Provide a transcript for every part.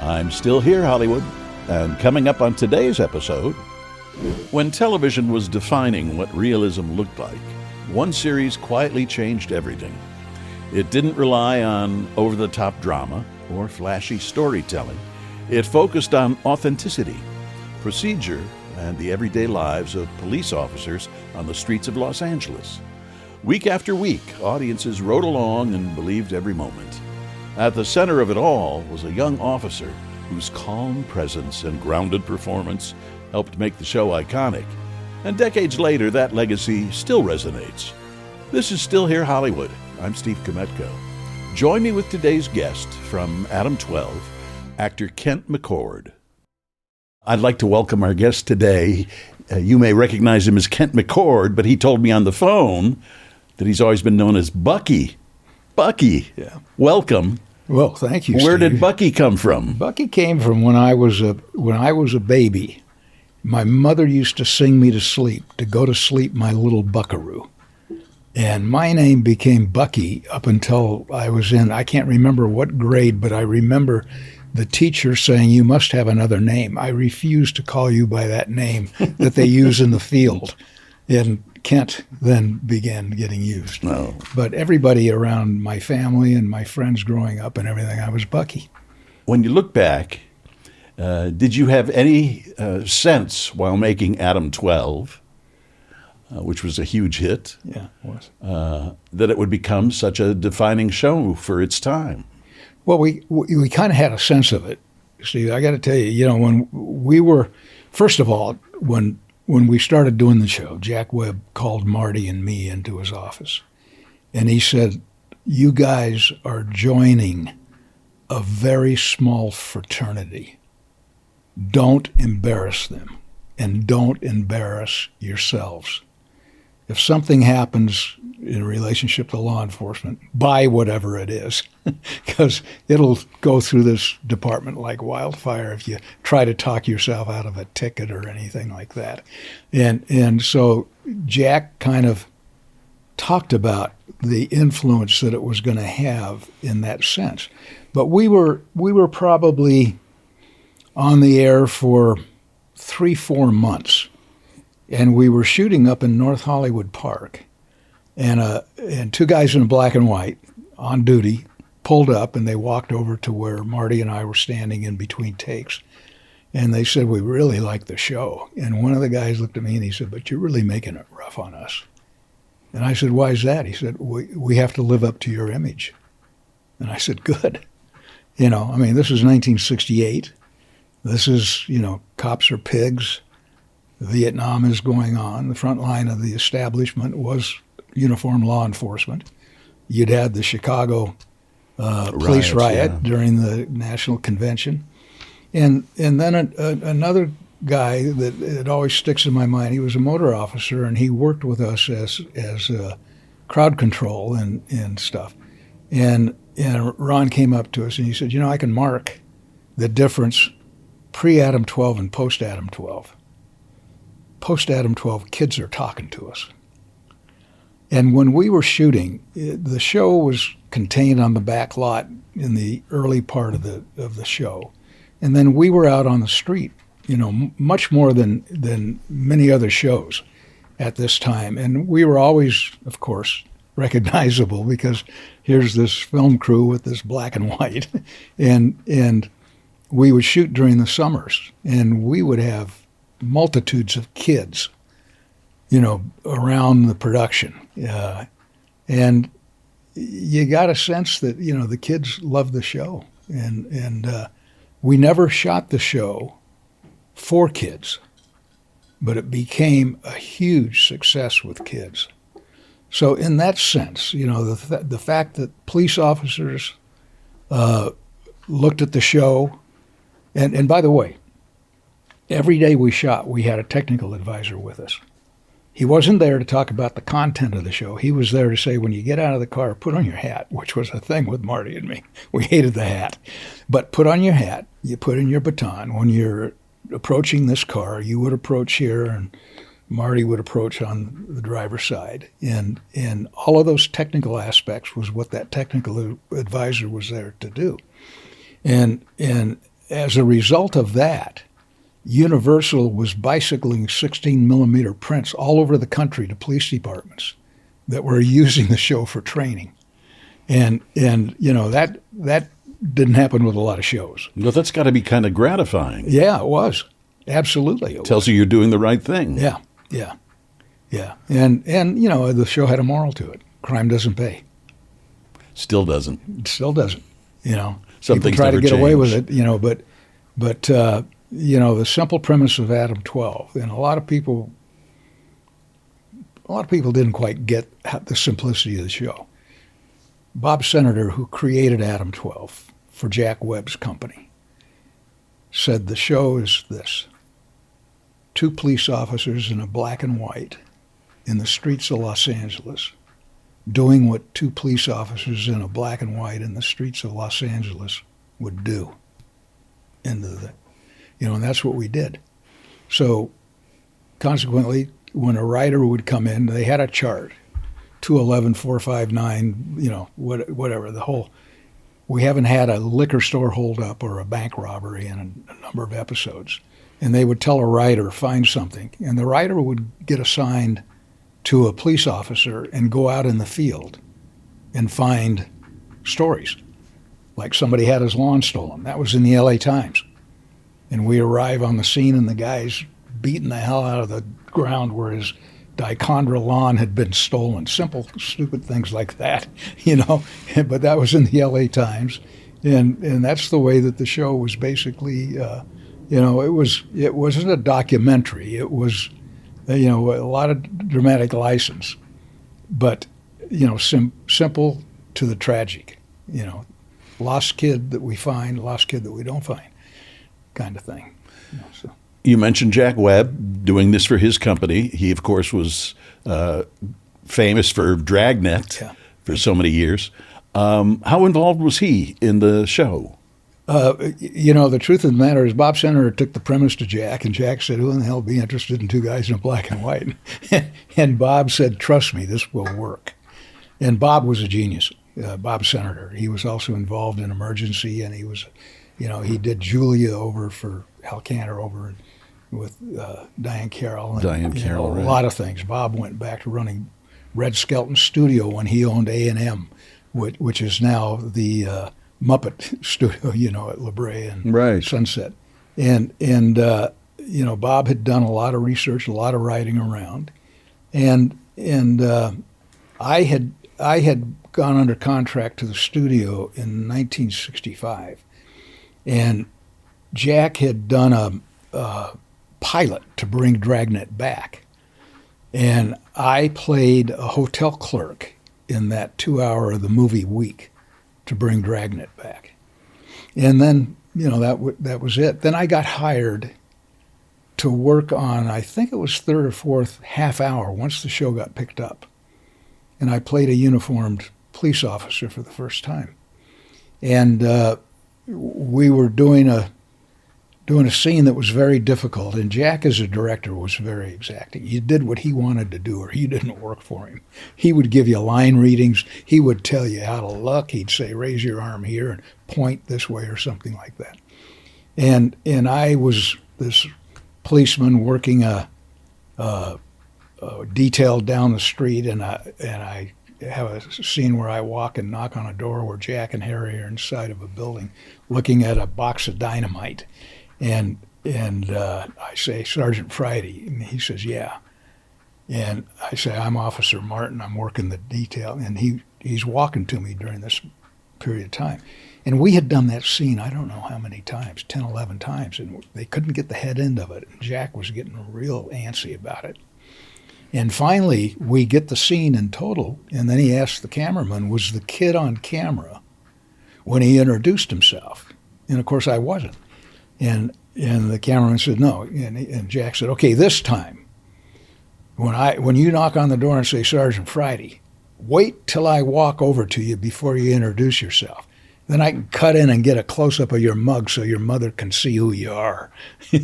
I'm Still Here, Hollywood, and coming up on today's episode, when television was defining what realism looked like, one series quietly changed everything. It didn't rely on over-the-top drama or flashy storytelling. It focused on authenticity, procedure, and the everyday lives of police officers on the streets of Los Angeles. Week after week, audiences rode along and believed every moment. At the center of it all was a young officer whose calm presence and grounded performance helped make the show iconic. And decades later, that legacy still resonates. This is Still Here Hollywood. I'm Steve Kmetko. Join me with today's guest from Adam-12, actor McCord. I'd like to welcome our guest today. You may recognize him as McCord, but he told me on the phone that he's always been known as Bucky. Bucky, yeah. Welcome. Well, thank you, Where Steve. did Bucky come from? Bucky came from when I was a baby. My mother used to sing me to go to sleep, my little buckaroo. And my name became Bucky up until I was I can't remember what grade, but I remember the teacher saying, "You must have another name. I refuse to call you by that name that they use in the field." And Kent then began getting used. No. But everybody around my family and my friends growing up and everything, I was Bucky. When you look back, did you have any sense while making Adam-12, which was a huge hit, Yeah, it was. that it would become such a defining show for its time? Well, we kind of had a sense of it. See, I got to tell you, when we were, first of all, when we started doing the show, Jack Webb called Marty and me into his office, and he said, "You guys are joining a very small fraternity. Don't embarrass them, and don't embarrass yourselves. If something happens in relationship to law enforcement, buy whatever it is, because it'll go through this department like wildfire if you try to talk yourself out of a ticket or anything like that." And so Jack kind of talked about the influence that it was going to have in that sense. But we were probably on the air for 3-4 months, and we were shooting up in North Hollywood Park. And two guys in black and white on duty pulled up, and they walked over to where Marty and I were standing in between takes. And they said, "We really like the show." And one of the guys looked at me and he said, "But you're really making it rough on us." And I said, "Why is that?" He said, we have to live up to your image." And I said, "Good." This is 1968. This is, cops are pigs. Vietnam is going on. The front line of the establishment was uniformed law enforcement. You'd had the Chicago police riot during the National Convention. And then another guy that it always sticks in my mind, he was a motor officer, and he worked with us as crowd control and stuff. And Ron came up to us and he said, "I can mark the difference pre-Adam-12 and post-Adam-12. Post-Adam-12, kids are talking to us." And when we were shooting, the show was contained on the back lot in the early part of the show. And then we were out on the street, much more than many other shows at this time. And we were always, of course, recognizable because here's this film crew with this black and white. And we would shoot during the summers, and we would have multitudes of kids around the production. And you got a sense that, the kids loved the show. And we never shot the show for kids, but it became a huge success with kids. So in that sense, the fact that police officers looked at the show, and by the way, every day we shot, we had a technical advisor with us. He wasn't there to talk about the content of the show. He was there to say, when you get out of the car, put on your hat, which was a thing with Marty and me. We hated the hat. But put on your hat, you put in your baton. When you're approaching this car, you would approach here, and Marty would approach on the driver's side. And all of those technical aspects was what that technical advisor was there to do. And as a result of that, Universal was bicycling 16 millimeter prints all over the country to police departments that were using the show for training. And that didn't happen with a lot of shows. Well, that's got to be kind of gratifying. Yeah, it was. Absolutely. Tells you you're doing the right thing. Yeah. And the show had a moral to it. Crime doesn't pay. Still doesn't. It still doesn't. Some people things try to never get away with change. it, but the simple premise of Adam-12, and a lot of people didn't quite get the simplicity of the show. Bob Senator, who created Adam-12 for Jack Webb's company, said the show is this: 2 police officers in a black and white in the streets of Los Angeles doing what 2 police officers in a black and white in the streets of Los Angeles would do. And that's what we did. So consequently, when a writer would come in, they had a chart, 211, 459, whatever, the whole. We haven't had a liquor store holdup or a bank robbery in a number of episodes. And they would tell a writer, find something. And the writer would get assigned to a police officer and go out in the field and find stories. Like somebody had his lawn stolen. That was in the LA Times. And we arrive on the scene and the guy's beating the hell out of the ground where his dichondra lawn had been stolen. Simple, stupid things like that, But that was in the LA Times. And that's the way that the show was basically, it wasn't a documentary. It was, a lot of dramatic license, but, simple to the tragic, lost kid that we find, lost kid that we don't find kind of thing. You mentioned Jack Webb doing this for his company. He, of course, was famous for Dragnet for so many years. How involved was he in the show? The truth of the matter is Bob Senator took the premise to Jack, and Jack said, who in the hell would be interested in 2 guys in black and white? And Bob said, trust me, this will work. And Bob was a genius, Bob Senator. He was also involved in Emergency, and he was, he did Julia over for Hal Cantor over with Diane Carroll. And, right. A lot of things. Bob went back to running Red Skelton Studio when he owned A&M, which is now the Muppet Studio, at La Brea and Sunset. And Bob had done a lot of research, a lot of writing around. And I had gone under contract to the studio in 1965. And Jack had done a pilot to bring Dragnet back. And I played a hotel clerk in that 2-hour of the movie week to bring Dragnet back. And then, that was it. Then I got hired to work on, I think it was third or fourth half hour once the show got picked up. And I played a uniformed police officer for the first time. And we were doing a scene that was very difficult, and Jack as a director was very exacting. You did what he wanted to do or you didn't work for him. He would give you line readings. He would tell you how to look. He'd say, raise your arm here and point this way or something like that. And I was this policeman working a detail down the street, and I have a scene where I walk and knock on a door where Jack and Harriet are inside of a building looking at a box of dynamite. And I say, Sergeant Friday, and he says, yeah. And I say, I'm Officer Martin, I'm working the detail. And he's walking to me during this period of time. And we had done that scene, I don't know how many times, 10, 11 times, and they couldn't get the head end of it. And Jack was getting real antsy about it. And finally, we get the scene in total, and then he asked the cameraman, was the kid on camera when he introduced himself? And of course I wasn't. And the cameraman said no. And Jack said, okay, this time, when you knock on the door and say, Sergeant Friday, wait till I walk over to you before you introduce yourself. Then I can cut in and get a close-up of your mug so your mother can see who you are.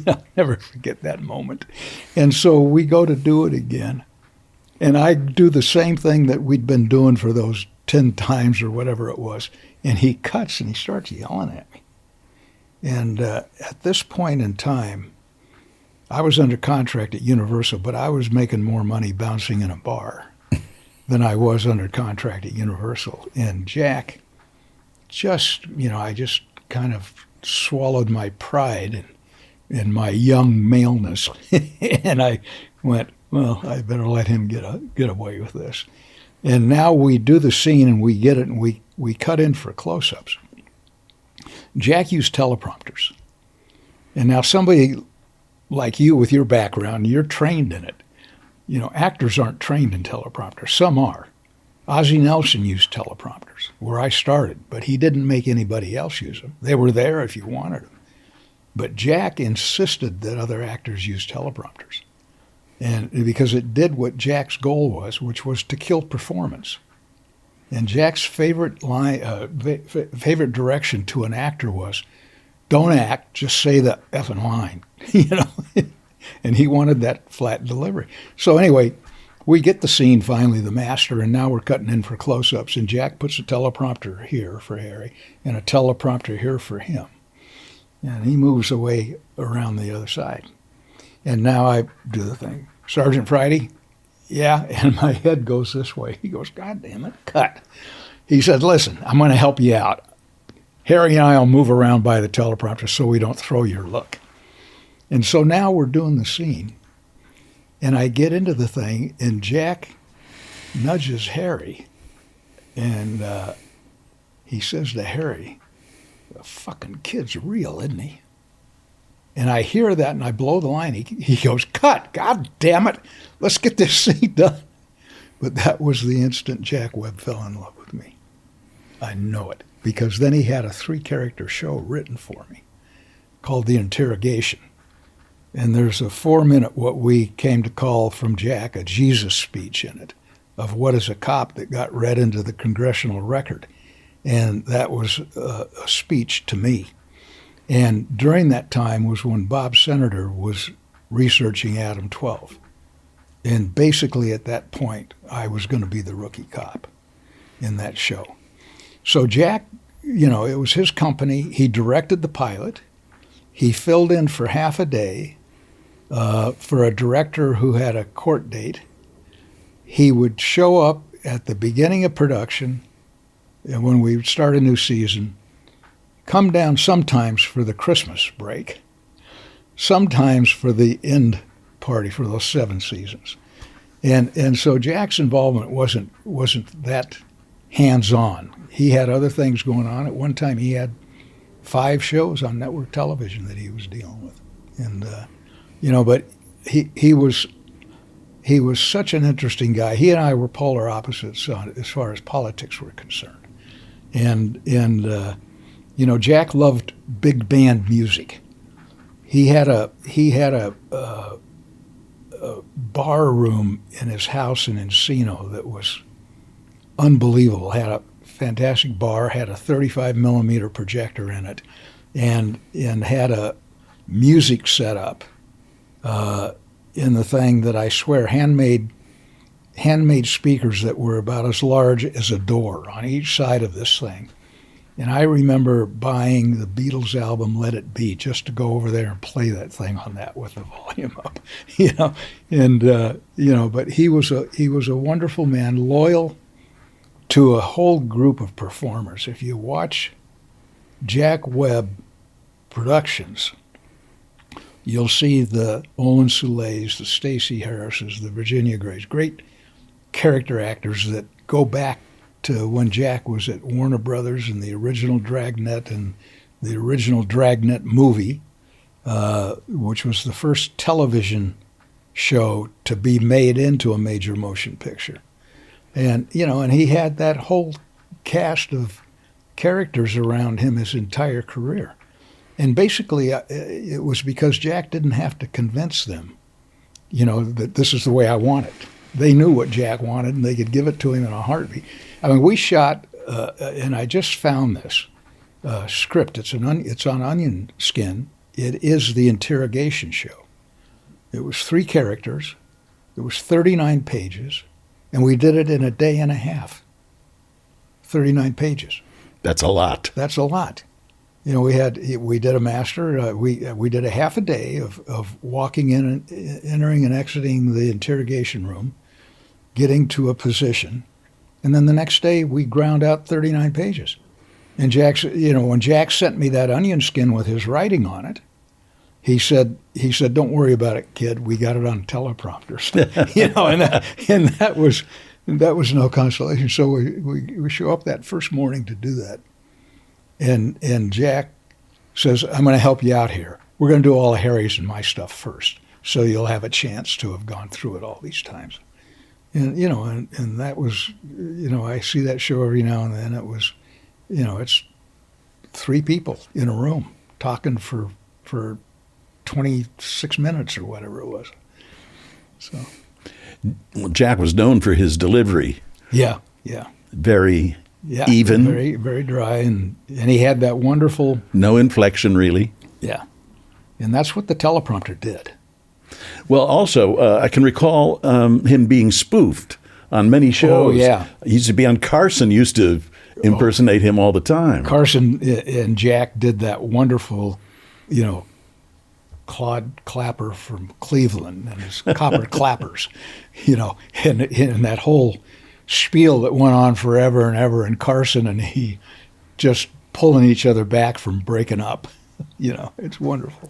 I'll never forget that moment. And so we go to do it again. And I do the same thing that we'd been doing for those 10 times or whatever it was. And he cuts and he starts yelling at me. And at this point in time, I was under contract at Universal, but I was making more money bouncing in a bar than I was under contract at Universal. And Jack just, I just kind of swallowed my pride and my young maleness. And I went, well, I better let him get away with this. And now we do the scene and we get it and we cut in for close-ups. Jack used teleprompters. And now somebody like you with your background, you're trained in it. Actors aren't trained in teleprompters. Some are. Ozzie Nelson used teleprompters where I started, but he didn't make anybody else use them. They were there if you wanted them. But Jack insisted that other actors use teleprompters. And because it did what Jack's goal was, which was to kill performance. And Jack's favorite favorite direction to an actor was, don't act, just say the effing line, And he wanted that flat delivery. So anyway, we get the scene finally, the master, and now we're cutting in for close-ups. And Jack puts a teleprompter here for Harry and a teleprompter here for him. And he moves away around the other side. And now I do the thing. Sergeant Friday? Yeah. And my head goes this way. He goes, God damn it, cut. He said, listen, I'm going to help you out. Harry and I will move around by the teleprompter so we don't throw your look. And so now we're doing the scene. And I get into the thing, and Jack nudges Harry. And he says to Harry, the fucking kid's real, isn't he? And I hear that, and I blow the line. He goes, cut, God damn it, let's get this scene done. But that was the instant Jack Webb fell in love with me. I know it, because then he had a 3-character show written for me called The Interrogation. And there's a 4-minute, what we came to call from Jack, a Jesus speech in it, of what is a cop that got read into the congressional record. And that was a speech to me. And during that time was when Bob Senator was researching Adam-12. And basically at that point, I was going to be the rookie cop in that show. So Jack, it was his company. He directed the pilot. He filled in for half a day for a director who had a court date. He would show up at the beginning of production, and when we would start a new season, come down sometimes for the Christmas break, sometimes for the end party for those 7 seasons. And so Jack's involvement wasn't that hands-on. He had other things going on. At one time he had 5 shows on network television that he was dealing with. And but he was such an interesting guy. He and I were polar opposites as far as politics were concerned. And Jack loved big band music. He had a bar room in his house in Encino that was unbelievable. Had a fantastic bar, had a 35 millimeter projector in it, and had a music setup in the thing that I swear handmade speakers that were about as large as a door on each side of this thing. And I remember buying the Beatles album Let It Be just to go over there and play that thing on that with the volume up, but he was a wonderful man, loyal to a whole group of performers. If you watch Jack Webb productions, you'll see the Olin Souleys, the Stacey Harrises, the Virginia Grays, great character actors that go back to when Jack was at Warner Brothers and the original Dragnet and the original Dragnet movie, which was the first television show to be made into a major motion picture. And he had that whole cast of characters around him his entire career. And basically, it was because Jack didn't have to convince them, that this is the way I want it. They knew what Jack wanted, and they could give it to him in a heartbeat. I mean, we shot, and I just found this script. It's on Onion Skin. It is The Interrogation Show. It was 3 characters. It was 39 pages, and we did it in a day and a half. 39 pages. That's a lot. That's a lot. we did a master. We did a half a day of walking in and entering and exiting the interrogation room, getting to a position, and then the next day we ground out 39 pages. And when Jack sent me that onion skin with his writing on it, he said, "Don't worry about it, kid. We got it on teleprompters." and that was no consolation. So we show up that first morning to do that. And Jack says, "I'm going to help you out here. We're going to do all of Harry's and my stuff first, so you'll have a chance to have gone through it all these times." And and that was, I see that show every now and then. It was, it's 3 people in a room talking for 26 minutes or whatever it was. So, well, Jack was known for his delivery. Yeah. Very even. Very, very dry. And he had that wonderful... No inflection, really. Yeah. And that's what the teleprompter did. Well, also, I can recall him being spoofed on many shows. Oh, yeah. He used to be on Carson, used to impersonate him all the time. And Jack did that wonderful, Claude Clapper from Cleveland and his copper clappers, and that whole spiel that went on forever and ever, and Carson and he just pulling each other back from breaking up. It's wonderful.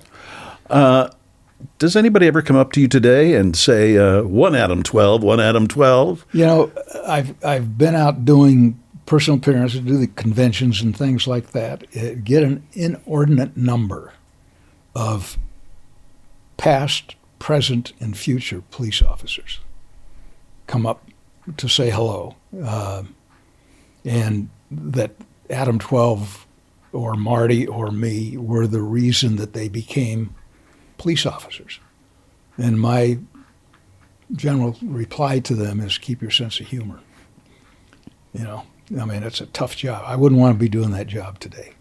Does anybody ever come up to you today and say, one Adam-12, one Adam-12? I've been out doing personal appearances, do the conventions and things like that, get an inordinate number of past, present, and future police officers come up to say hello. And that Adam-12 or Marty or me were the reason that they became police officers. And my general reply to them is, keep your sense of humor. It's a tough job. I wouldn't want to be doing that job today.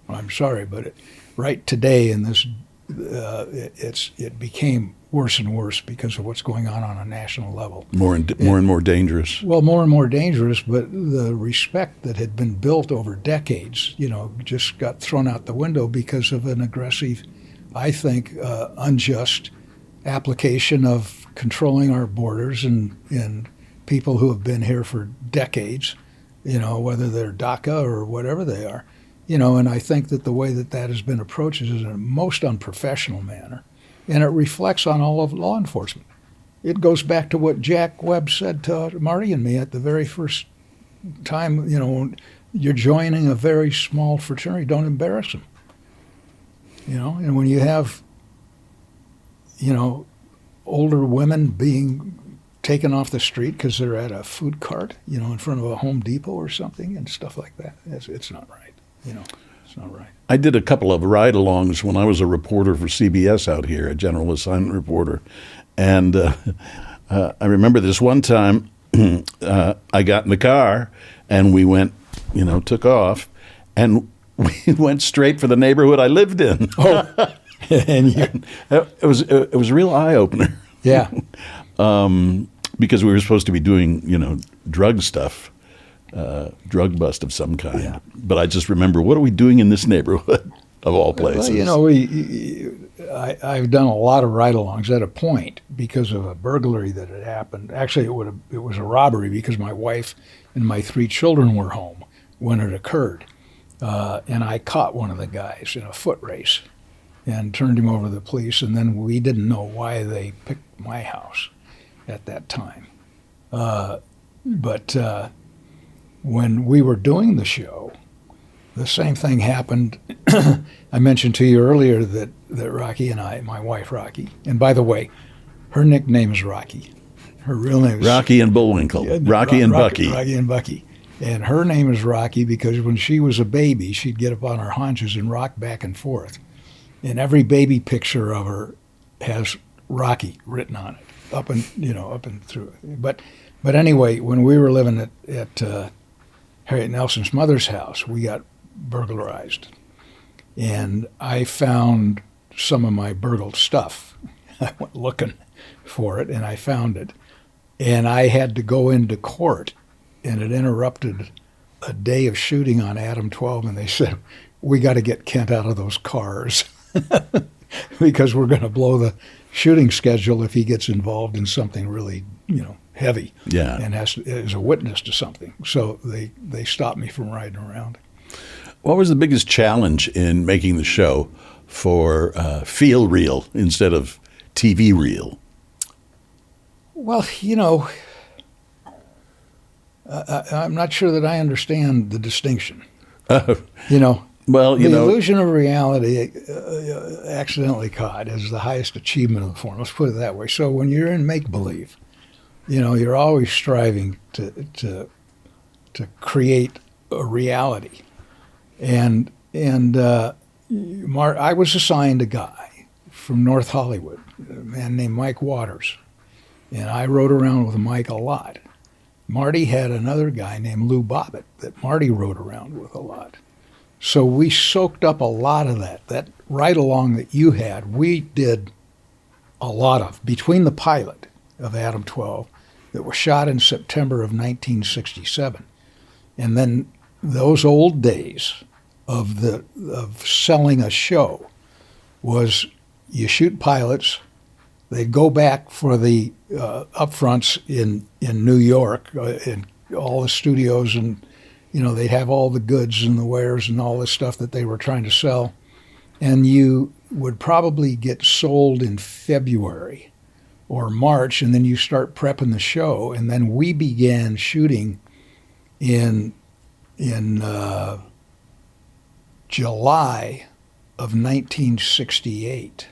I'm sorry, but right today in this, it became worse and worse because of what's going on a national level. More and more dangerous. Well, more and more dangerous, but the respect that had been built over decades, just got thrown out the window because of an aggressive, I think, unjust application of controlling our borders and people who have been here for decades, whether they're DACA or whatever they are, and I think that the way that has been approached is in a most unprofessional manner, and it reflects on all of law enforcement. It goes back to what Jack Webb said to Marty and me at the very first time, you're joining a very small fraternity, don't embarrass them. And when you have, older women being taken off the street because they're at a food cart, in front of a Home Depot or something and stuff like that, it's not right. It's not right. I did a couple of ride-alongs when I was a reporter for CBS out here, a general assignment reporter. And I remember this one time I got in the car and we went, took off, and we went straight for the neighborhood I lived in. Oh, and it was a real eye-opener. Yeah. Because we were supposed to be doing, drug stuff, drug bust of some kind. Yeah. But I just remember, what are we doing in this neighborhood of all places? Well, I've done a lot of ride-alongs at a point because of a burglary that had happened. Actually, it was a robbery because my wife and my 3 children were home when it occurred. And I caught one of the guys in a foot race and turned him over to the police, and then we didn't know why they picked my house at that time. But when we were doing the show, the same thing happened. I mentioned to you earlier that Rocky and I, my wife Rocky, and by the way, her nickname is Rocky. Her real name is Rocky and Bullwinkle. Yeah, Rocky and Bucky. Rocky and Bucky. And her name is Rocky because when she was a baby, she'd get up on her haunches and rock back and forth. And every baby picture of her has Rocky written on it, up and through. But anyway, when we were living at Harriet Nelson's mother's house, we got burglarized. And I found some of my burgled stuff. I went looking for it, and I found it. And I had to go into court, and it interrupted a day of shooting on Adam-12, and they said, we got to get Kent out of those cars because we're going to blow the shooting schedule if he gets involved in something really, heavy. Yeah. And is a witness to something. So they stopped me from riding around. What was the biggest challenge in making the show for feel real instead of TV real? Well, I'm not sure that I understand the distinction. Well, the illusion of reality, accidentally caught, is the highest achievement of the form. Let's put it that way. So when you're in make-believe, you're always striving to create a reality. And I was assigned a guy from North Hollywood, a man named Mike Waters, and I rode around with Mike a lot. Marty had another guy named Lou Bobbitt that Marty rode around with a lot. So we soaked up a lot of that ride-along that you had, we did a lot of, between the pilot of Adam-12 that was shot in September of 1967, and then those old days of selling a show was you shoot pilots, they'd go back for the upfronts in New York, in all the studios, and they'd have all the goods and the wares and all this stuff that they were trying to sell, and you would probably get sold in February or March, and then you start prepping the show, and then we began shooting in July of 1968.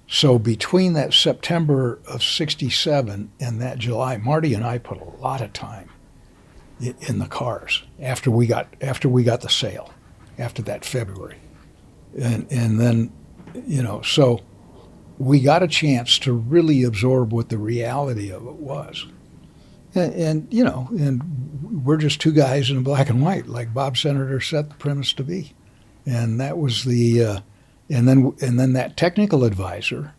So between that September of 67 and that July, Marty and I put a lot of time in the cars after we got the sale, after that February. And then, so we got a chance to really absorb what the reality of it was. And we're just two guys in black and white, like Bob Senator set the premise to be. And that was and then that technical advisor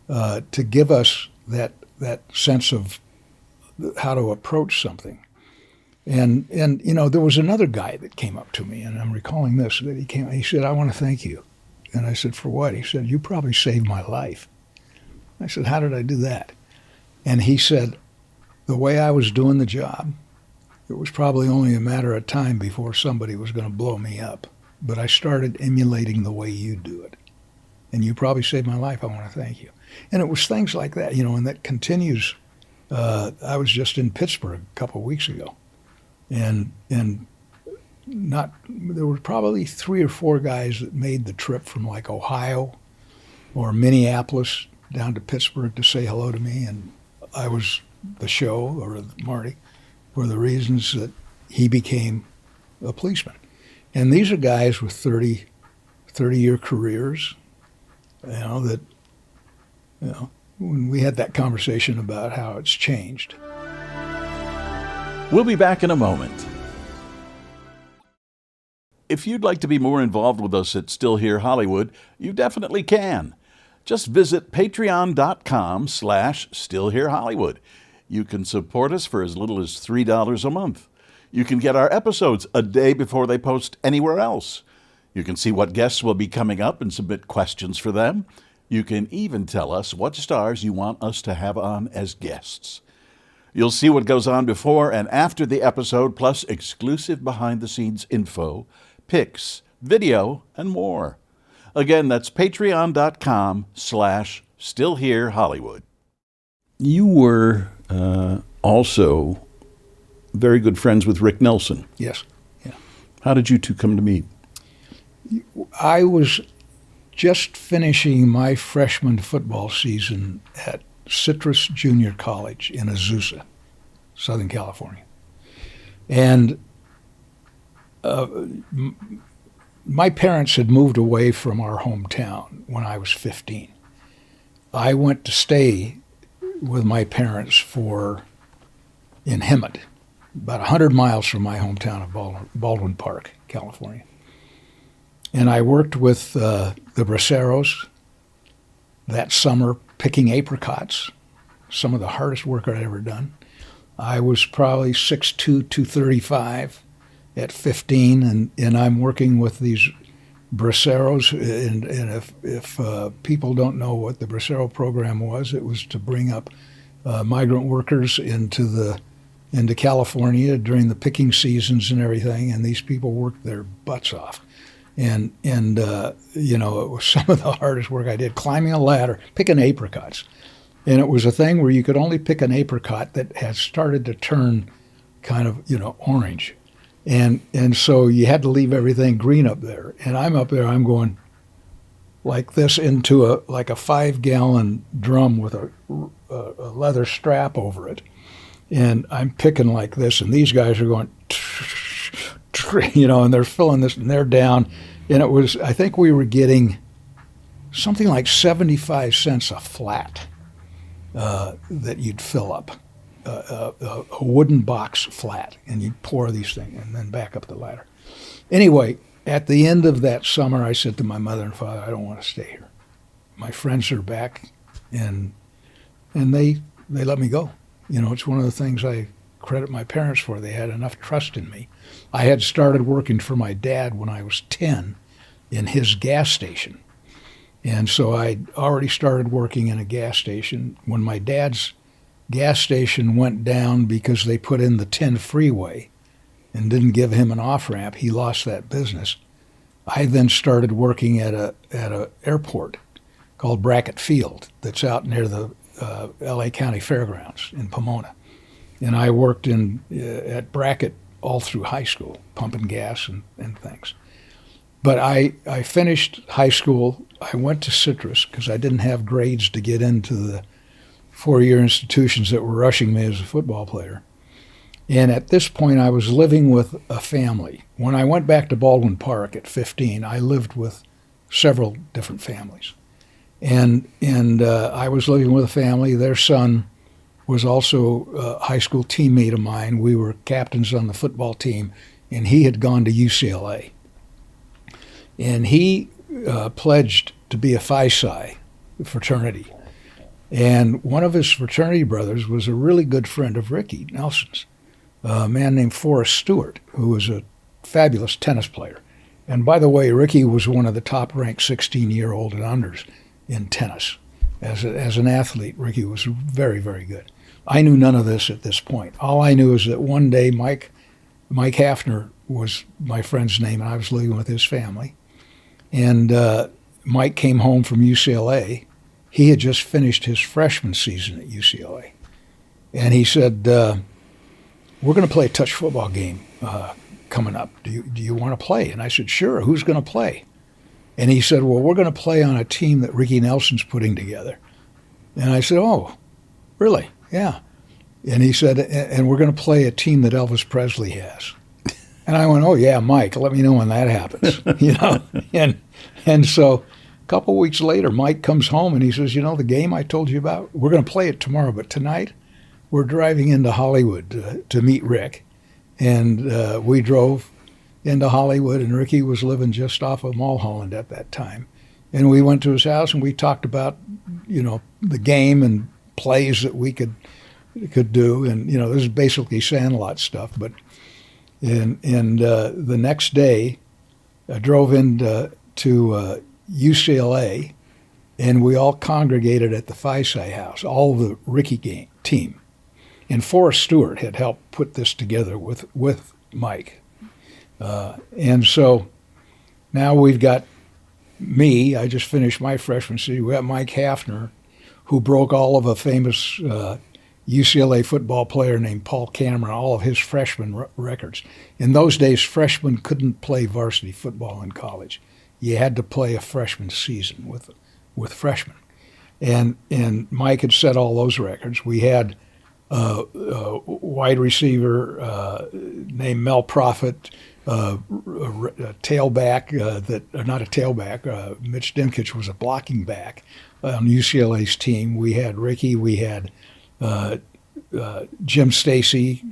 to give us that sense of how to approach something. And there was another guy that came up to me, and I'm recalling this, that he said, "I want to thank you." And I said, "For what?" He said, "You probably saved my life." I said, "How did I do that?" And he said, "The way I was doing the job, it was probably only a matter of time before somebody was going to blow me up. But I started emulating the way you do it. And you probably saved my life. I want to thank you." And it was things like that, and that continues. I was just in Pittsburgh a couple of weeks ago. And there were probably 3 or 4 guys that made the trip from like Ohio or Minneapolis down to Pittsburgh to say hello to me. And I was the show, or Marty, for the reasons that he became a policeman. And these are guys with 30-year careers, when we had that conversation about how it's changed. We'll be back in a moment. If you'd like to be more involved with us at Still Here Hollywood, you definitely can. Just visit patreon.com/StillHereHollywood. You can support us for as little as $3 a month. You can get our episodes a day before they post anywhere else. You can see what guests will be coming up and submit questions for them. You can even tell us what stars you want us to have on as guests. You'll see what goes on before and after the episode, plus exclusive behind-the-scenes info, pics, video, and more. Again, that's patreon.com/StillHereHollywood. You were also very good friends with Rick Nelson. Yes. Yeah. How did you two come to meet? I was just finishing my freshman football season at Citrus Junior College in Azusa, Southern California. And my parents had moved away from our hometown when I was 15. I went to stay with my parents in Hemet, about 100 miles from my hometown of Baldwin Park, California. And I worked with the Braceros that summer picking apricots, some of the hardest work I'd ever done. I was probably 6'2", 235, at 15, and I'm working with these braceros. And if people don't know what the bracero program was, it was to bring up migrant workers into California during the picking seasons and everything. And these people worked their butts off. And it was some of the hardest work I did, climbing a ladder, picking apricots. And it was a thing where you could only pick an apricot that had started to turn kind of, orange. And so you had to leave everything green up there. And I'm up there, I'm going like this into a 5-gallon drum with a leather strap over it. And I'm picking like this, and these guys are going, and they're filling this, and they're down. And it was, I think we were getting something like 75 cents a flat that you'd fill up. A wooden box flat, and you'd pour these things and then back up the ladder. Anyway, at the end of that summer, I said to my mother and father, I don't want to stay here. My friends are back, and they let me go. It's one of the things I credit my parents for. They had enough trust in me. I had started working for my dad when I was 10 in his gas station. And so I'd already started working in a gas station. When my dad's gas station went down because they put in the 10 freeway and didn't give him an off-ramp, he lost that business. I then started working at a airport called Brackett Field that's out near the LA County Fairgrounds in Pomona. And I worked at Brackett all through high school, pumping gas and things. But I finished high school. I went to Citrus because I didn't have grades to get into the 4-year institutions that were rushing me as a football player. And at this point, I was living with a family. When I went back to Baldwin Park at 15, I lived with several different families. And I was living with a family. Their son was also a high school teammate of mine. We were captains on the football team, and he had gone to UCLA. And he pledged to be a Phi Psi fraternity. And one of his fraternity brothers was a really good friend of Ricky Nelson's, a man named Forrest Stewart, who was a fabulous tennis player. And by the way, Ricky was one of the top-ranked 16-year-old and unders in tennis. As an athlete, Ricky was very, very good. I knew none of this at this point. All I knew is that one day Mike Hafner was my friend's name, and I was living with his family. And Mike came home from UCLA. He had just finished his freshman season at UCLA. And he said, we're going to play a touch football game coming up. Do you want to play? And I said, sure. Who's going to play? And he said, well, we're going to play on a team that Ricky Nelson's putting together. And I said, oh, really? Yeah. And he said, and we're going to play a team that Elvis Presley has. And I went, oh, yeah, Mike, let me know when that happens. And so a couple weeks later, Mike comes home and he says, the game I told you about, we're going to play it tomorrow, but tonight we're driving into Hollywood to meet Rick. And we drove into Hollywood, and Ricky was living just off of Mulholland at that time. And we went to his house, and we talked about, the game and plays that we could do. And, this is basically Sandlot stuff. But and the next day, I drove into UCLA, and we all congregated at the Phi Psi house, all the Ricky team. And Forrest Stewart had helped put this together with Mike. And so now we've got me. I just finished my freshman season. We got Mike Hafner, who broke all of a famous UCLA football player named Paul Cameron, all of his freshman records. In those days, freshmen couldn't play varsity football in college. You had to play a freshman season with freshmen. And Mike had set all those records. We had a wide receiver named Mel Prophet, a tailback not a tailback. Mitch Dimkich was a blocking back on UCLA's team. We had Ricky. We had Jim Stacy,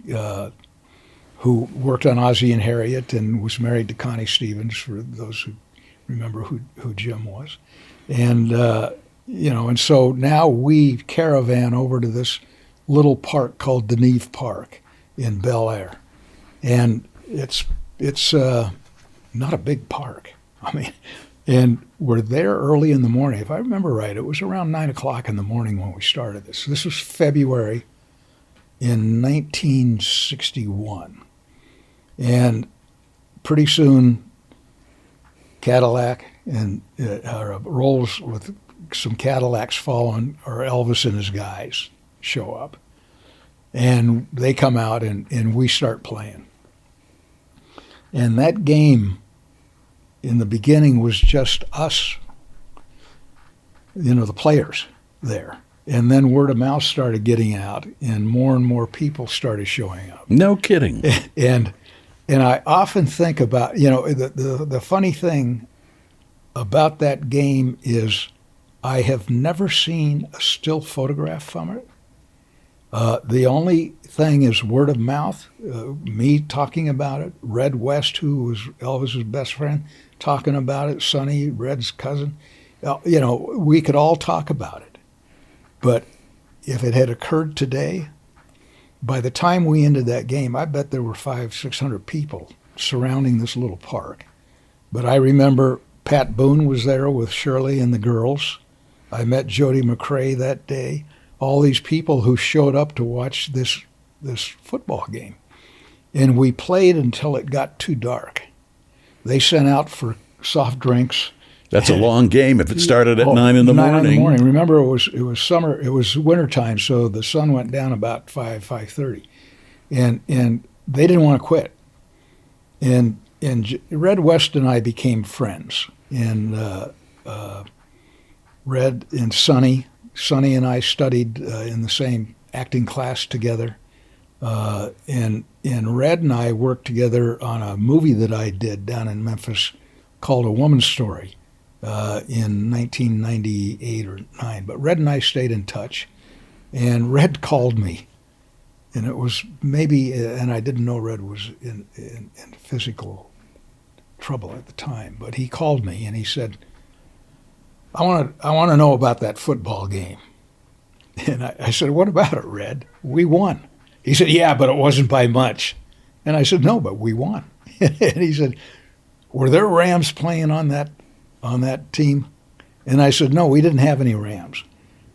who worked on Ozzie and Harriet and was married to Connie Stevens, for those who remember who Jim was. And, and so now we caravan over to this little park called Deneve Park in Bel Air. And it's It's not a big park. I mean, and we're there early in the morning. If I remember right, it was around 9 o'clock in the morning when we started this. This was February in 1961. And pretty soon, Cadillac and rolls with some Cadillacs following, or Elvis and his guys show up. And they come out and we start playing. And that game in the beginning was just us, the players there. And then word of mouth started getting out and more people started showing up. No kidding. And I often think about, the funny thing about that game is I have never seen a still photograph from it. The only thing is word of mouth, me talking about it, Red West, who was Elvis's best friend, talking about it, Sonny, Red's cousin. We could all talk about it. But if it had occurred today, by the time we ended that game, I bet there were 500-600 people surrounding this little park. But I remember Pat Boone was there with Shirley and the girls. I met Jody McRae that day. All these people who showed up to watch this football game. And we played until it got too dark. They sent out for soft drinks. That's a long game if it started at 9 in the morning. 9 in the morning. Remember, it was summer. It was wintertime, so the sun went down about 5:30. And they didn't want to quit. And Red West and I became friends. And Red and Sonny and I studied in the same acting class together. And Red and I worked together on a movie that I did down in Memphis called A Woman's Story in 1998 or 9. But Red and I stayed in touch. And Red called me. And it was maybe, and I didn't know Red was in physical trouble at the time, but he called me and he said, I want to know about that football game. And I said, what about it, Red? We won. He said, yeah, but it wasn't by much. And I said, no, but we won. And he said, were there Rams playing on that team? And I said, no, we didn't have any Rams.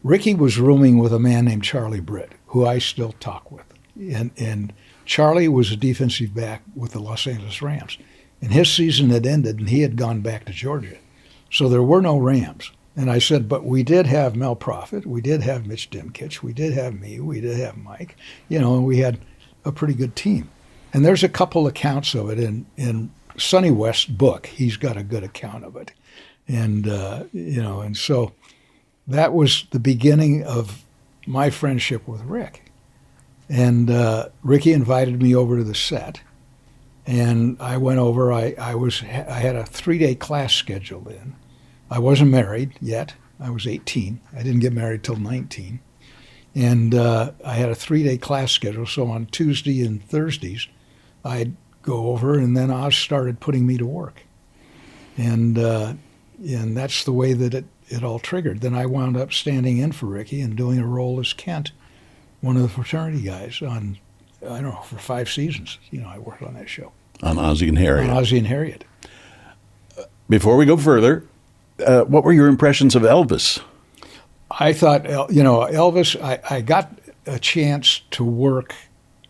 Ricky was rooming with a man named Charlie Britt, who I still talk with. And Charlie was a defensive back with the Los Angeles Rams. And his season had ended, and he had gone back to Georgia. So there were no Rams. And I said, but we did have Mel Prophet, we did have Mitch Dimkich, we did have me, we did have Mike, and we had a pretty good team. And there's a couple accounts of it in Sonny West's book. He's got a good account of it. And, and so that was the beginning of my friendship with Rick. And Ricky invited me over to the set. And I went over. I had a 3-day class scheduled in. I wasn't married yet. I was 18. I didn't get married till 19. And I had a 3-day class schedule. So on Tuesday and Thursdays, I'd go over, and then Oz started putting me to work. And that's the way that it all triggered. Then I wound up standing in for Ricky and doing a role as Kent, one of the fraternity guys, on, I don't know, for 5 seasons. I worked on that show. On Ozzie and Harriet. On Ozzie and Harriet. Before we go further, what were your impressions of Elvis? I thought, Elvis, I got a chance to work,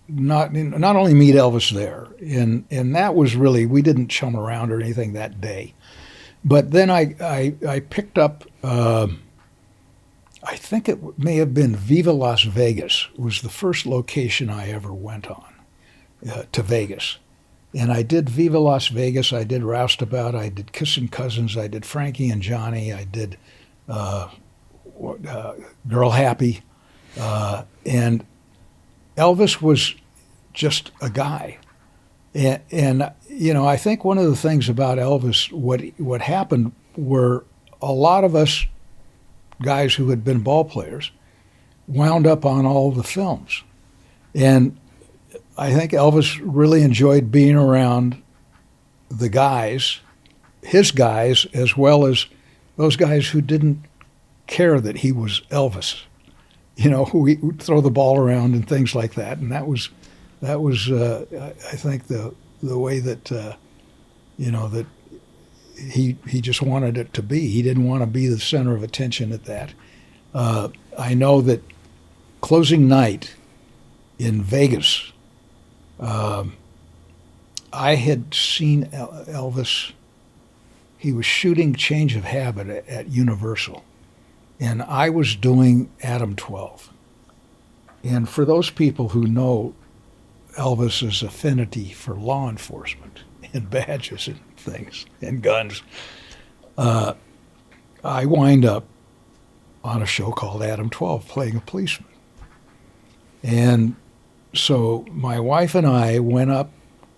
not only meet Elvis there, and that was really, we didn't chum around or anything that day. But then I picked up, I think it may have been Viva Las Vegas was the first location I ever went on, to Vegas. And I did Viva Las Vegas, I did Roustabout, I did Kissin' Cousins, I did Frankie and Johnny, I did Girl Happy. And Elvis was just a guy. And I think one of the things about Elvis, what happened were a lot of us guys who had been ball players wound up on all the films. And I think Elvis really enjoyed being around the guys, his guys, as well as those guys who didn't care that he was Elvis, who would throw the ball around and things like that. And that was I think the the way that that he just wanted it to be. He didn't want to be the center of attention at that. I know that closing night in Vegas, I had seen Elvis. He was shooting Change of Habit at Universal, and I was doing Adam-12. And for those people who know Elvis's affinity for law enforcement and badges and things and guns, I wind up on a show called Adam-12 playing a policeman. And so my wife and I went up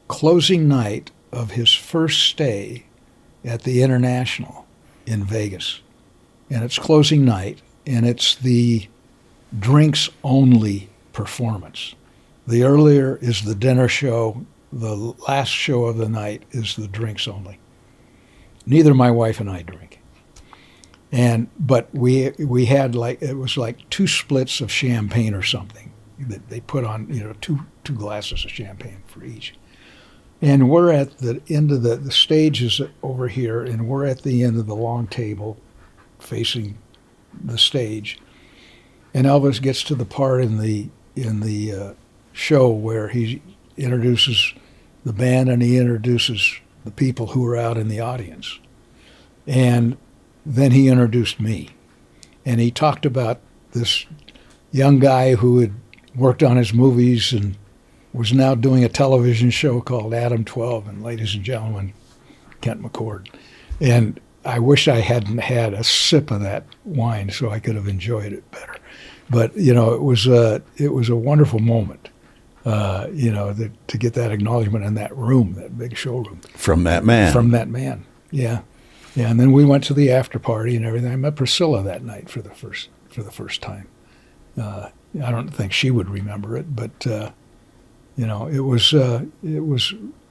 closing night of his first stay at the International in Vegas. And it's closing night, and it's the drinks only performance. The earlier is the dinner show. The last show of the night is the drinks only. Neither my wife and I drink. But we had it was like 2 splits of champagne or something that they put on, two glasses of champagne for each. And we're at the end of the stage is over here, and we're at the end of the long table facing the stage. And Elvis gets to the part in the show where he introduces the band and he introduces the people who are out in the audience. And then he introduced me. And he talked about this young guy who had worked on his movies and was now doing a television show called Adam-12, and ladies and gentlemen, Kent McCord. And I wish I hadn't had a sip of that wine so I could have enjoyed it better. But it was a wonderful moment, to get that acknowledgement in that room, that big showroom. From that man. From that man, yeah. Yeah, and then we went to the after party and everything. I met Priscilla that night for the first time. I don't think she would remember it, but it was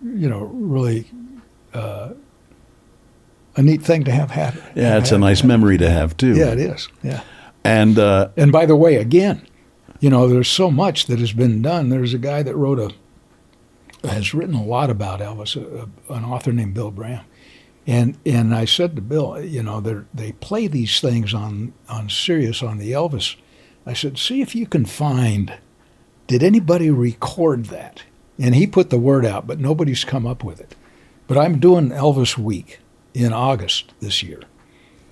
really a neat thing to have happen. Yeah, it's a nice memory to have too. Yeah, it is. Yeah. And by the way, again, there's so much that has been done. There's a guy that has written a lot about Elvis, an author named Bill Graham. And I said to Bill, they play these things on Sirius on the Elvis. I said, see if you can find, did anybody record that? And he put the word out, but nobody's come up with it. But I'm doing Elvis Week in August this year.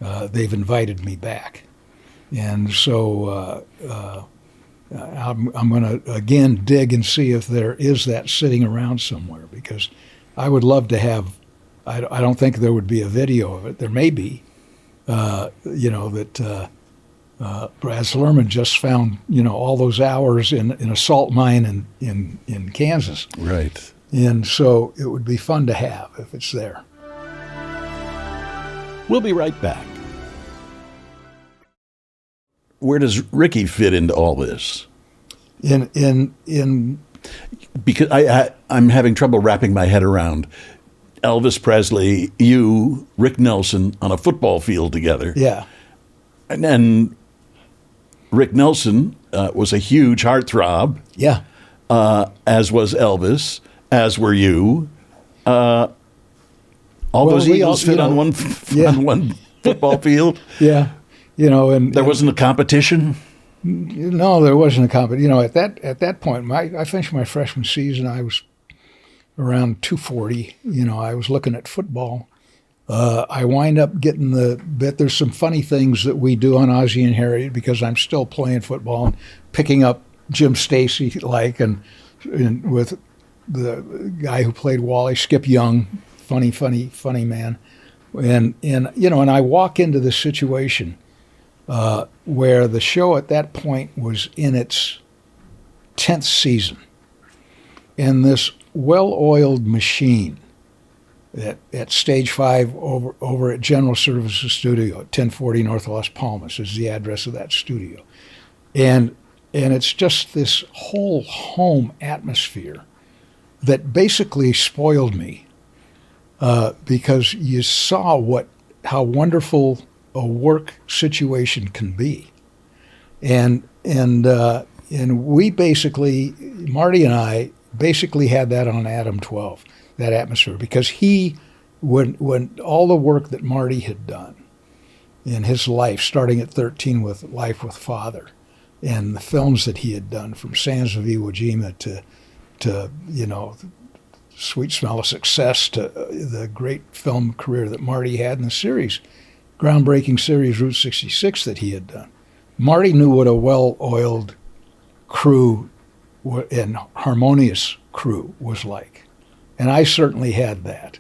They've invited me back. And so I'm going to, again, dig and see if there is that sitting around somewhere, because I would love to have, I don't think there would be a video of it. There may be, Brad Lerman just found, all those hours in a salt mine in Kansas. Right. And so it would be fun to have if it's there. We'll be right back. Where does Ricky fit into all this? Because I'm having trouble wrapping my head around Elvis Presley, you, Rick Nelson on a football field together. Yeah. And then Rick Nelson was a huge heartthrob. Yeah. As was Elvis, as were you. All those Eagles fit on one football field. Yeah. And there wasn't a competition. No, there wasn't a competition. At that point, I finished my freshman season. I was around 240. I was looking at football. I wind up getting the bit. There's some funny things that we do on Ozzie and Harriet because I'm still playing football and picking up Jim Stacy and with the guy who played Wally, Skip Young, funny man. And I walk into this situation where the show at that point was in its 10th season. And this well-oiled machine at Stage 5 over at General Services Studio at 1040 North Las Palmas is the address of that studio. And it's just this whole home atmosphere that basically spoiled me because you saw how wonderful a work situation can be. And we basically, Marty and I basically had that on Adam-12. that atmosphere, because when all the work that Marty had done in his life, starting at 13 with Life with Father, and the films that he had done from Sands of Iwo Jima to Sweet Smell of Success, to the great film career that Marty had in the series, groundbreaking series Route 66 that he had done. Marty knew what a well-oiled crew and harmonious crew was like. And I certainly had that,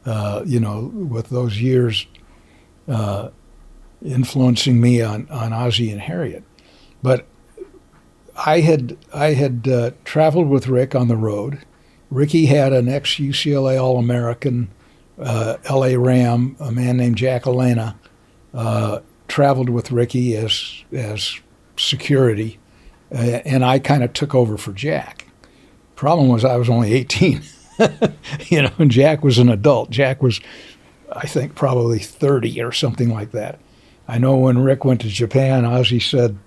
with those years influencing me on Ozzie and Harriet. But I had traveled with Rick on the road. Ricky had an ex-UCLA All-American, L.A. Ram, a man named Jack Elena, traveled with Ricky as security, and I kind of took over for Jack. Problem was I was only 18, and Jack was an adult. Jack was, I think, probably 30 or something like that. I know when Rick went to Japan, Ozzie said,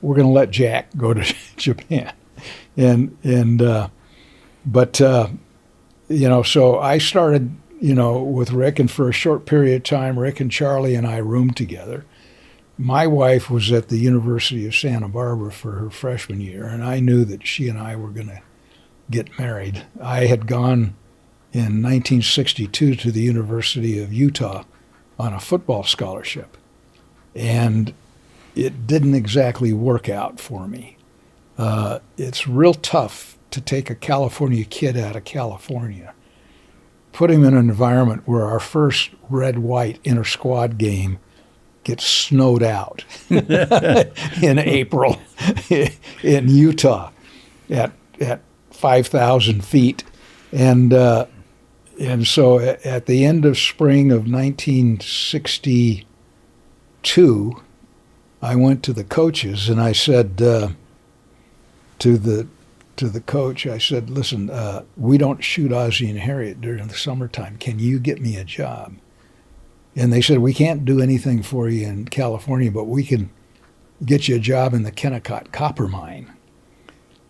"We're going to let Jack go to Japan," so I started, with Rick, and for a short period of time, Rick and Charlie and I roomed together. My wife was at the University of Santa Barbara for her freshman year, and I knew that she and I were going to get married. I had gone in 1962 to the University of Utah on a football scholarship, and it didn't exactly work out for me. It's real tough to take a California kid out of California, put him in an environment where our first red-white inter-squad game gets snowed out in April in Utah at 5,000 feet. And so at the end of spring of 1962, I went to the coaches and I said to the coach, I said, "Listen, we don't shoot Ozzie and Harriet during the summertime. Can you get me a job?" And they said, "We can't do anything for you in California, but we can get you a job in the Kmetko copper mine."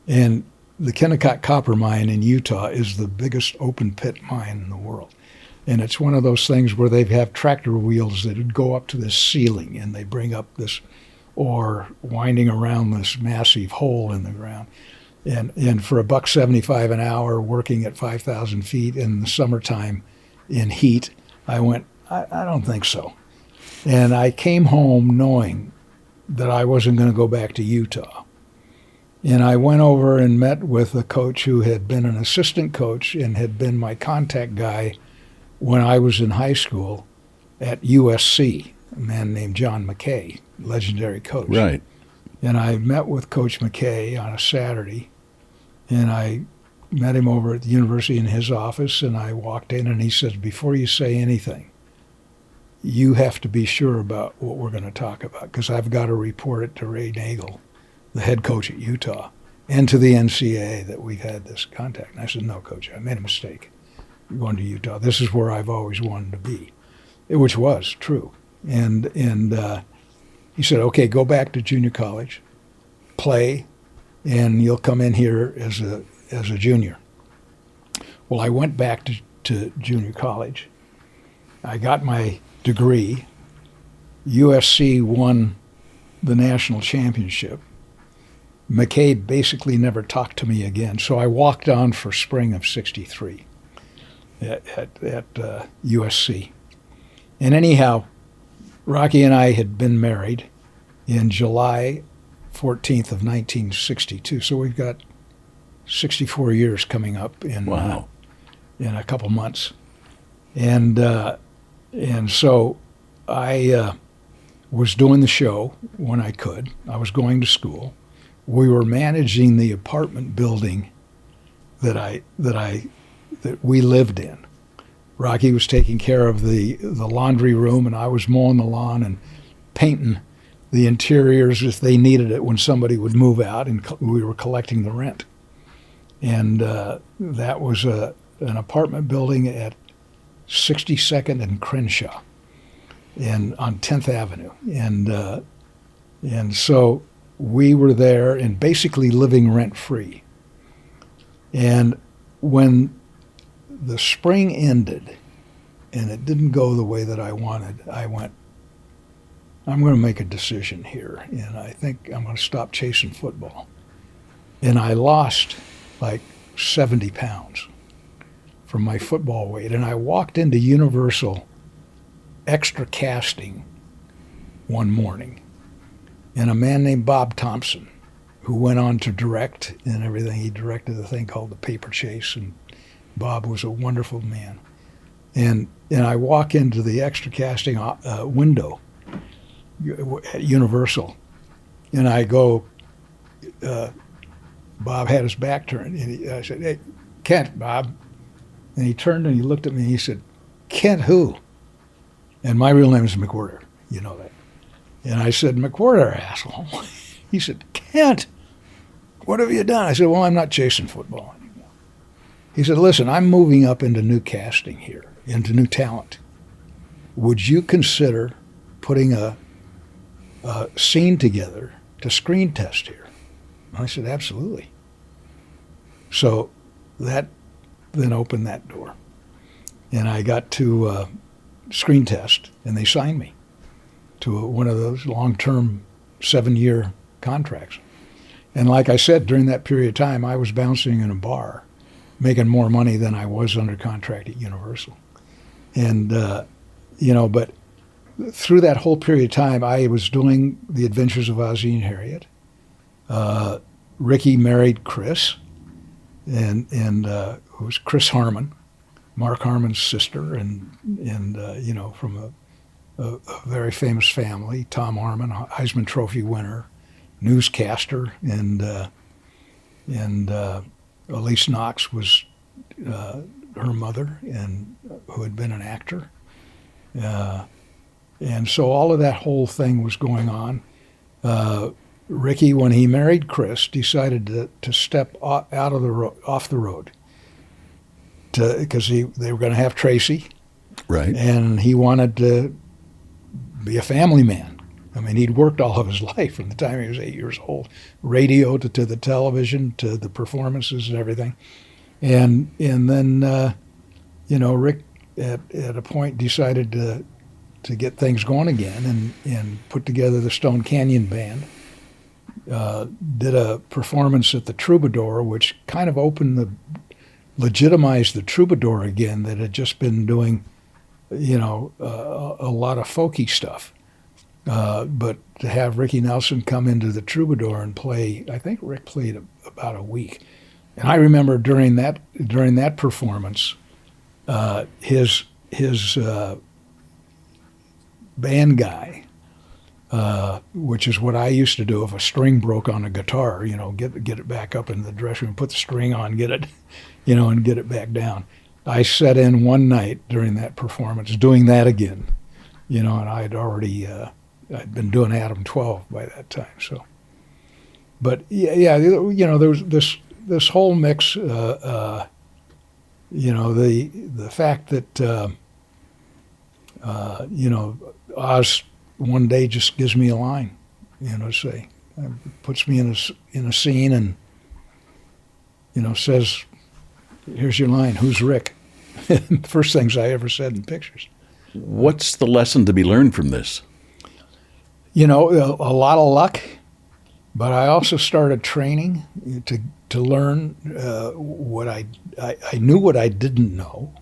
And the Kmetko copper mine in Utah is the biggest open pit mine in the world. And it's one of those things where they have tractor wheels that would go up to this ceiling, and they bring up this ore winding around this massive hole in the ground. And for $1.75 an hour, working at 5,000 feet in the summertime in heat, I went, I don't think so. And I came home knowing that I wasn't going to go back to Utah. And I went over and met with a coach who had been an assistant coach and had been my contact guy when I was in high school at USC, a man named John McKay, legendary coach. Right. And I met with Coach McKay on a Saturday, and I met him over at the university in his office, and I walked in, and he says, "Before you say anything, you have to be sure about what we're going to talk about, because I've got to report it to Ray Nagel, the head coach at Utah, and to the NCAA that we've had this contact." And I said, "No, Coach, I made a mistake. I'm going to Utah. This is where I've always wanted to be," which was true. And he said, "Okay, go back to junior college, play, and you'll come in here as a junior." Well, I went back to junior college. I got my degree. USC won the national championship. McKay basically never talked to me again, so I walked on for spring of '63 at USC. And anyhow, Rocky and I had been married in July 14th of 1962, so we've got 64 years coming up in a couple months. And so I was doing the show when I could. I was going to school. We were managing the apartment building that we lived in. Rocky was taking care of the laundry room, and I was mowing the lawn and painting the interiors if they needed it when somebody would move out, and we were collecting the rent. And that was an apartment building at 62nd and Crenshaw on 10th Avenue. And so we were there and basically living rent-free. And when the spring ended, and it didn't go the way that I wanted. I went, I'm going to make a decision here, and I think I'm going to stop chasing football. And I lost like 70 pounds from my football weight, and I walked into Universal extra casting one morning, and a man named Bob Thompson, who went on to direct and everything, he directed a thing called The Paper Chase, and Bob was a wonderful man. And I walk into the extra casting window at Universal, and I go, Bob had his back turned, and I said, "Hey, Kent, Bob." And he turned and he looked at me and he said, "Kent who?" And my real name is McCord, you know that. And I said, "McCord, asshole." He said, "Kent, what have you done?" I said, "Well, I'm not chasing football anymore." He said, "Listen, I'm moving up into new casting here, into new talent. Would you consider putting a scene together to screen test here?" I said, "Absolutely." So that then opened that door. And I got to screen test, and they signed me to one of those long-term 7-year contracts. And like I said, during that period of time, I was bouncing in a bar, making more money than I was under contract at Universal. And, but through that whole period of time, I was doing The Adventures of Ozzie and Harriet. Ricky married Chris, and who was Chris Harmon, Mark Harmon's sister, and from a very famous family. Tom Harmon, Heisman Trophy winner, newscaster, and Elise Knox was her mother, and who had been an actor. And so all of that whole thing was going on. Ricky, when he married Chris, decided to step off the road, because they were going to have Tracy, right? And he wanted to be a family man. I mean, he'd worked all of his life from the time he was 8 years old, radio to the television to the performances and everything, and then Rick at a point decided to get things going again and put together the Stone Canyon Band. Did a performance at the Troubadour, which kind of legitimized the Troubadour again, that had just been doing, a lot of folky stuff. But to have Ricky Nelson come into the Troubadour and play, I think Rick played about a week. And I remember during that performance, his band guy, which is what I used to do if a string broke on a guitar, get it back up in the dressing room, put the string on, get it, and get it back down. I sat in one night during that performance doing that again, and I'd already, I'd been doing Adam-12 by that time. So, but yeah, there was this whole mix, the fact that, Oz one day just gives me a line, say, puts me in a scene and, says, "Here's your line, who's Rick?" The first things I ever said in pictures. What's the lesson to be learned from this? A lot of luck, but I also started training to learn what I knew what I didn't know,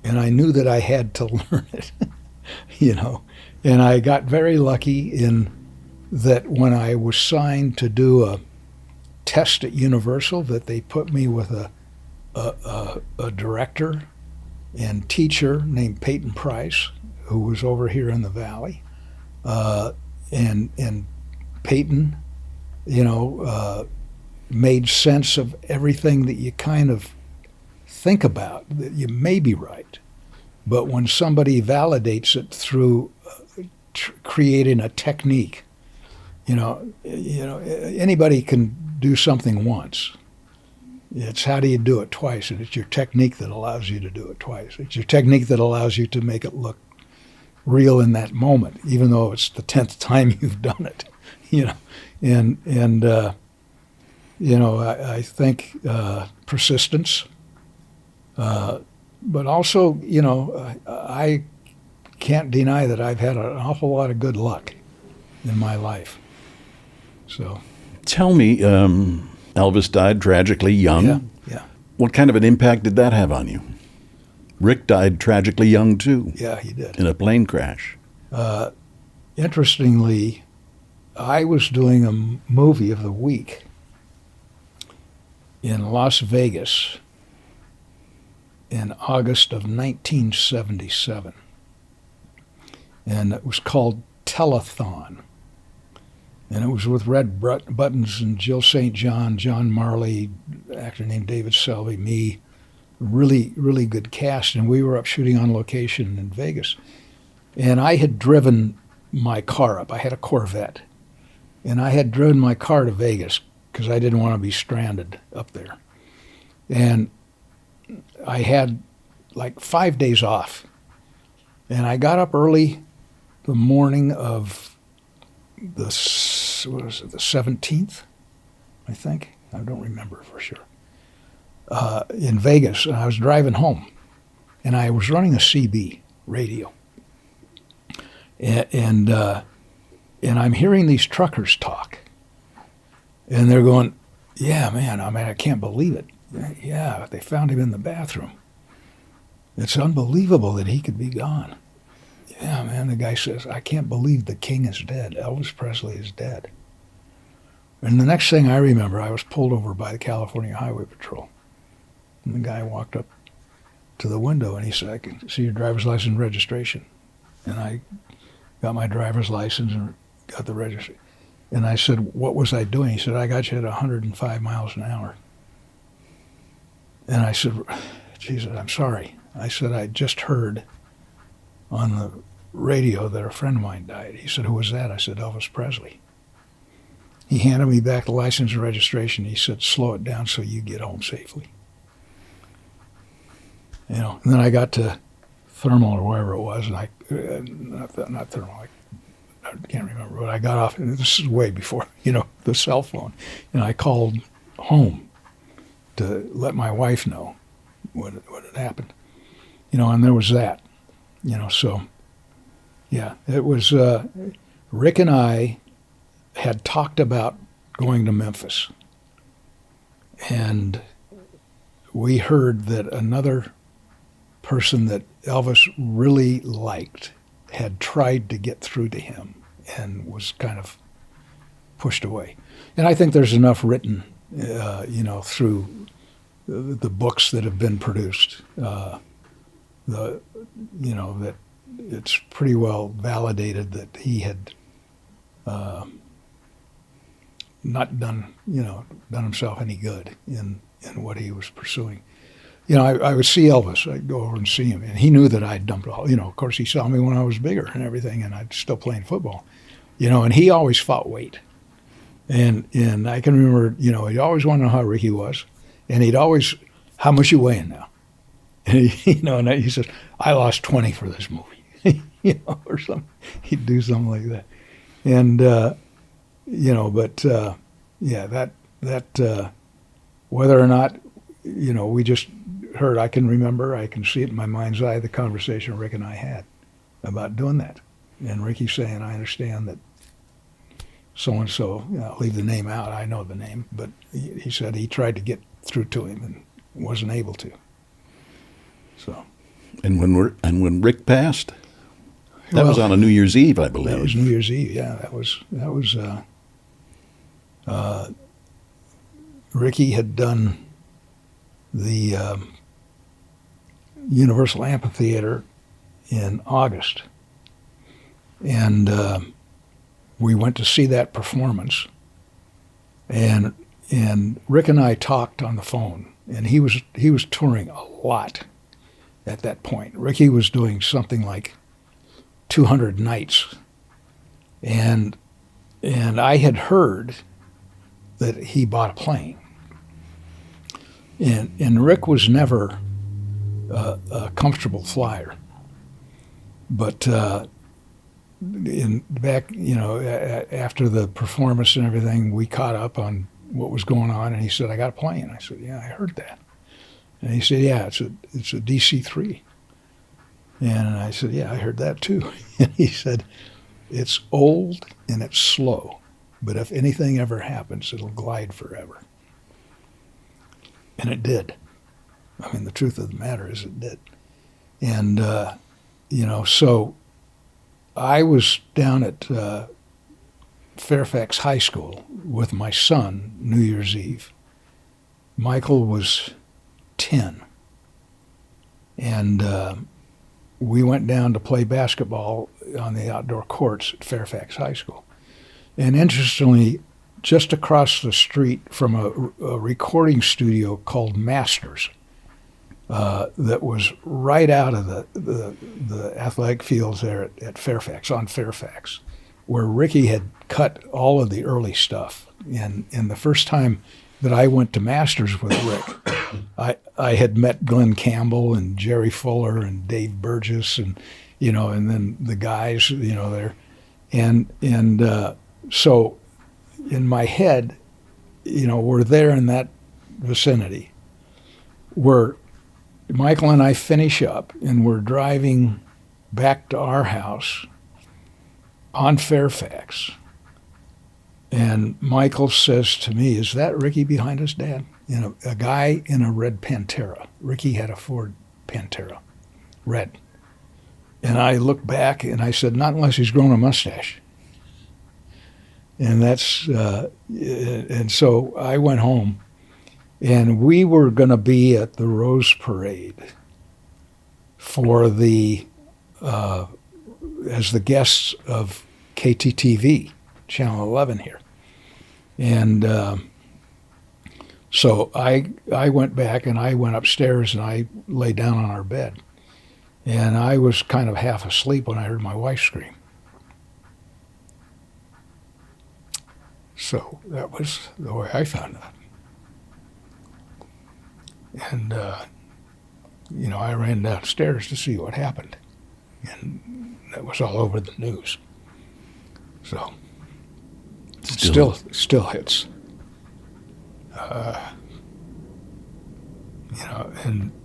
and I knew that I had to learn it, And I got very lucky in that when I was signed to do a test at Universal, that they put me with a director and teacher named Peyton Price, who was over here in the Valley. And Peyton, made sense of everything that you kind of think about, that you may be right. But when somebody validates it through creating a technique, anybody can do something once. It's how do you do it twice, and it's your technique that allows you to do it twice. It's your technique that allows you to make it look real in that moment, even though it's the 10th time you've done it. I think persistence, But also, I can't deny that I've had an awful lot of good luck in my life. So, Tell me, Elvis died tragically young. yeah, What kind of an impact did that have on you? Rick died tragically young, too, yeah, he did. in a plane crash. Interestingly, I was doing a movie of the week in Las Vegas in August of 1977. And it was called Telethon. And it was with Red Buttons and Jill St. John, John Marley, actor named David Selvey, me. Really, really good cast. And we were up shooting on location in Vegas. And I had driven my car up. I had a Corvette. And I had driven my car to Vegas because I didn't want to be stranded up there. And I had like 5 days off. And I got up early the morning of the 17th, I think. I don't remember for sure. In Vegas, and I was driving home. And I was running a CB radio. And I'm hearing these truckers talk. And they're going, yeah, man, I can't believe it. Yeah, they found him in the bathroom. It's unbelievable that he could be gone. Yeah, man, the guy says, I can't believe the king is dead. Elvis Presley is dead. And the next thing I remember, I was pulled over by the California Highway Patrol. And the guy walked up to the window and he said, I can see your driver's license and registration. And I got my driver's license and got the registry. And I said, what was I doing? He said, I got you at 105 miles an hour. And I said, Jesus, I'm sorry. I said, I just heard on the radio that a friend of mine died. He said, who was that? I said, Elvis Presley. He handed me back the license and registration. He said, slow it down so you get home safely. And then I got to Thermal or wherever it was, and not Thermal, I can't remember, but I got off, and this is way before, the cell phone, and I called home to let my wife know what had happened, and there was that, so, yeah, it was, Rick and I had talked about going to Memphis, and we heard that another person that Elvis really liked had tried to get through to him and was kind of pushed away. And I think there's enough written, through the books that have been produced, that it's pretty well validated that he had not done himself any good in what he was pursuing. I would see Elvis. I'd go over and see him, and he knew that I'd dumped all. Of course, he saw me when I was bigger and everything, and I'd still playing football. And he always fought weight. And I can remember, he'd always want to know how Ricky was, and he'd always, how much you weighing now? And he says, I lost 20 for this movie, or something. He'd do something like that. And whether or not, we just heard, I can see it in my mind's eye, the conversation Rick and I had about doing that. And Ricky saying, I understand that so-and-so, I'll leave the name out, I know the name, but he said he tried to get through to him and wasn't able to. So. And when Rick passed, that was on a New Year's Eve, I believe. That was New Year's Eve, yeah. That was Ricky had done the Universal Amphitheater in August. And we went to see that performance. And Rick and I talked on the phone. And he was touring a lot at that point. Ricky was doing something like 200 nights. And I had heard that he bought a plane. And Rick was never a comfortable flyer, but after the performance and everything, we caught up on what was going on, and he said, "I got a plane." I said, "Yeah, I heard that." And he said, yeah, it's a DC-3. And I said, yeah, I heard that too. And he said, it's old and it's slow, but if anything ever happens, it'll glide forever. And it did. I mean, the truth of the matter is it did. And, so I was down at Fairfax High School with my son New Year's Eve. Michael was 10. And we went down to play basketball on the outdoor courts at Fairfax High School. And interestingly, just across the street from a recording studio called Masters, that was right out of the athletic fields there at Fairfax, on Fairfax, where Ricky had cut all of the early stuff. And the first time that I went to Masters with Rick, I had met Glenn Campbell and Jerry Fuller and Dave Burgess and then the guys, there. And so in my head, we're there in that vicinity where Michael and I finish up and we're driving back to our house on Fairfax. And Michael says to me, is that Ricky behind us, Dad? A guy in a red Pantera. Ricky had a Ford Pantera, red. And I looked back and I said, not unless he's grown a mustache. And and so I went home, and we were going to be at the Rose Parade for as the guests of KTTV, Channel 11 here. And so I went back and I went upstairs and I lay down on our bed. And I was kind of half asleep when I heard my wife scream. So that was the way I found out. And, I ran downstairs to see what happened. And that was all over the news. So still hits. And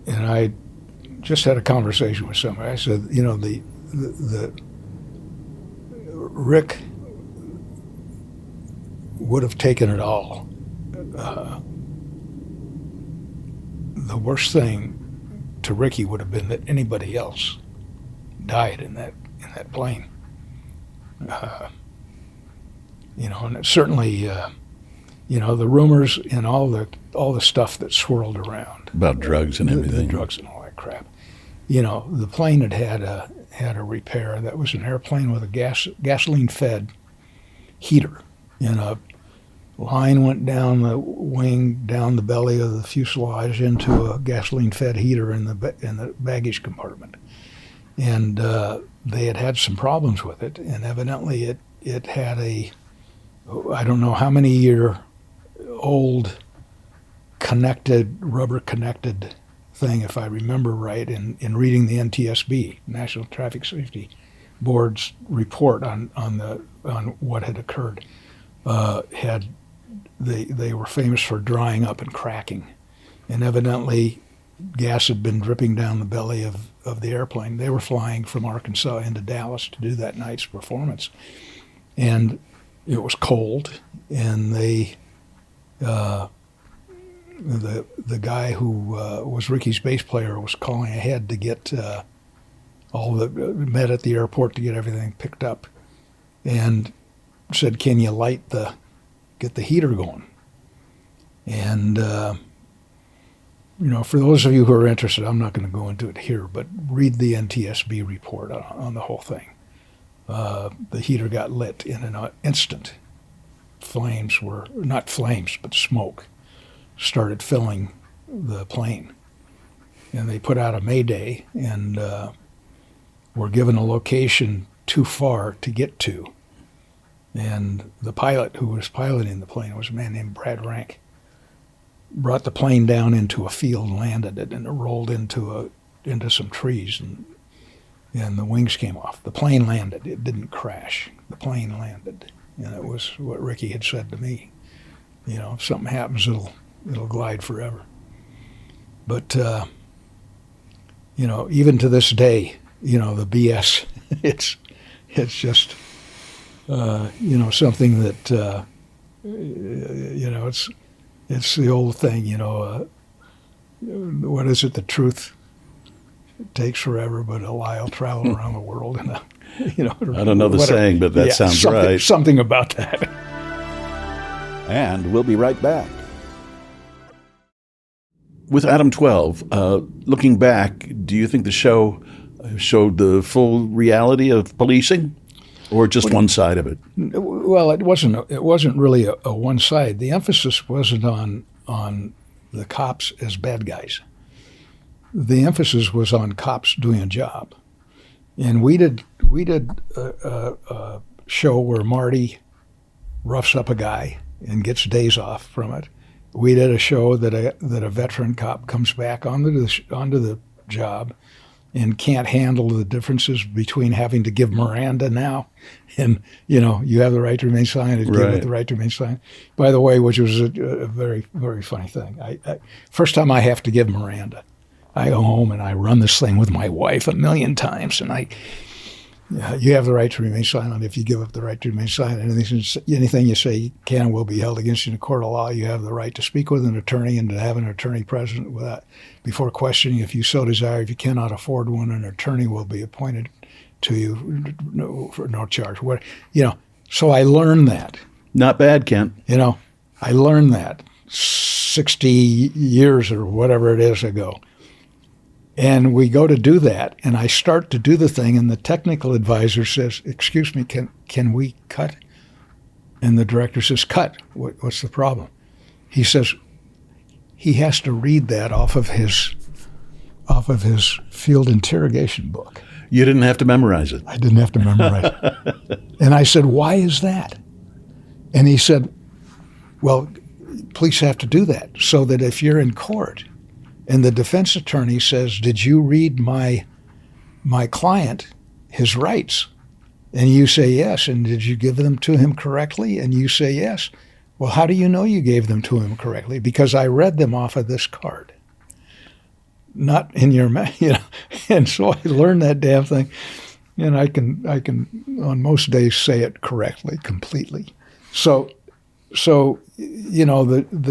I just had a conversation with somebody. I said, the Rick would have taken it all. The worst thing to Ricky would have been that anybody else died in that plane. And it certainly, the rumors and all the stuff that swirled around about drugs and everything, the drugs and all that crap. The plane had a repair. That was an airplane with a gasoline-fed heater, and a line went down the wing, down the belly of the fuselage into a gasoline-fed heater in the baggage compartment. And they had some problems with it, and evidently it had I don't know how many year old rubber connected thing, if I remember right, in reading the NTSB, National Traffic Safety Board's report on what had occurred. They were famous for drying up and cracking, and evidently gas had been dripping down the belly of the airplane. They were flying from Arkansas into Dallas to do that night's performance, and it was cold, and the guy who was Ricky's bass player was calling ahead to get met at the airport to get everything picked up, and said, "Can you get the heater going?" And for those of you who are interested, I'm not going to go into it here, but read the NTSB report on the whole thing. The heater got lit in an instant. Smoke started filling the plane. And they put out a mayday and were given a location too far to get to. And the pilot who was piloting the plane was a man named Brad Rank. Brought the plane down into a field, landed it, and it rolled into some trees, and the wings came off. The plane landed. It didn't crash. The plane landed, and it was what Ricky had said to me. If something happens, it'll glide forever. But even to this day, the BS, it's just something that it's the old thing, what is it? The truth takes forever, but a lie will travel around the world. And I don't know the saying, but that sounds right. Something about that. And we'll be right back. With Adam-12, looking back, do you think the show showed the full reality of policing, or just one side of it? Well, it wasn't really a one side. The emphasis wasn't on the cops as bad guys. The emphasis was on cops doing a job. And we did a show where Marty roughs up a guy and gets days off from it. We did a show that a veteran cop comes back onto the job and can't handle the differences between having to give Miranda now and, you have the right to remain silent and give it the right to remain silent. By the way, which was a very, very funny thing. First time I have to give Miranda, I go home and I run this thing with my wife 1,000,000 times, and you have the right to remain silent. If you give up the right to remain silent, anything you say can and will be held against you in a court of law. You have the right to speak with an attorney and to have an attorney present before questioning. If you so desire, if you cannot afford one, an attorney will be appointed to you for no charge. So I learned that. Not bad, Kent. I learned that 60 years or whatever it is ago. And we go to do that, and I start to do the thing, and the technical advisor says, "Excuse me, can we cut?" And the director says, "Cut. What's the problem?" He says he has to read that off of his field interrogation book. You didn't have to memorize it. I didn't have to memorize it. And I said, "Why is that?" And he said, "Well, police have to do that so that if you're in court and the defense attorney says, 'Did you read my client his rights?' And you say yes, and did you give them to him correctly? And you say yes. Well, how do you know you gave them to him correctly? Because I read them off of this card, not in your And so I learned that damn thing, and I can on most days say it correctly, completely. So the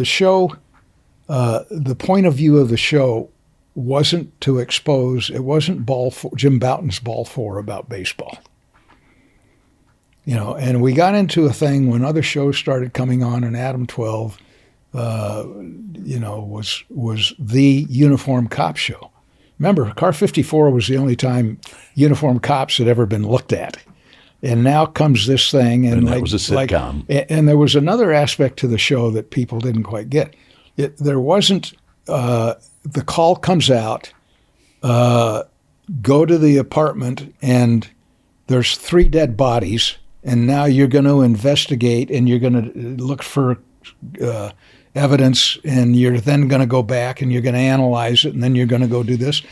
show. The point of view of the show wasn't to expose. It wasn't Jim Bouton's Ball 4 about baseball. And we got into a thing when other shows started coming on, and Adam-12, was the uniform cop show. Remember, Car 54 was the only time uniform cops had ever been looked at. And now comes this thing. And that was a sitcom. And there was another aspect to the show that people didn't quite get. There wasn't, the call comes out, go to the apartment, and there's 3 dead bodies, and now you're going to investigate, and you're going to look for evidence, and you're then going to go back, and you're going to analyze it, and then you're going to go do this.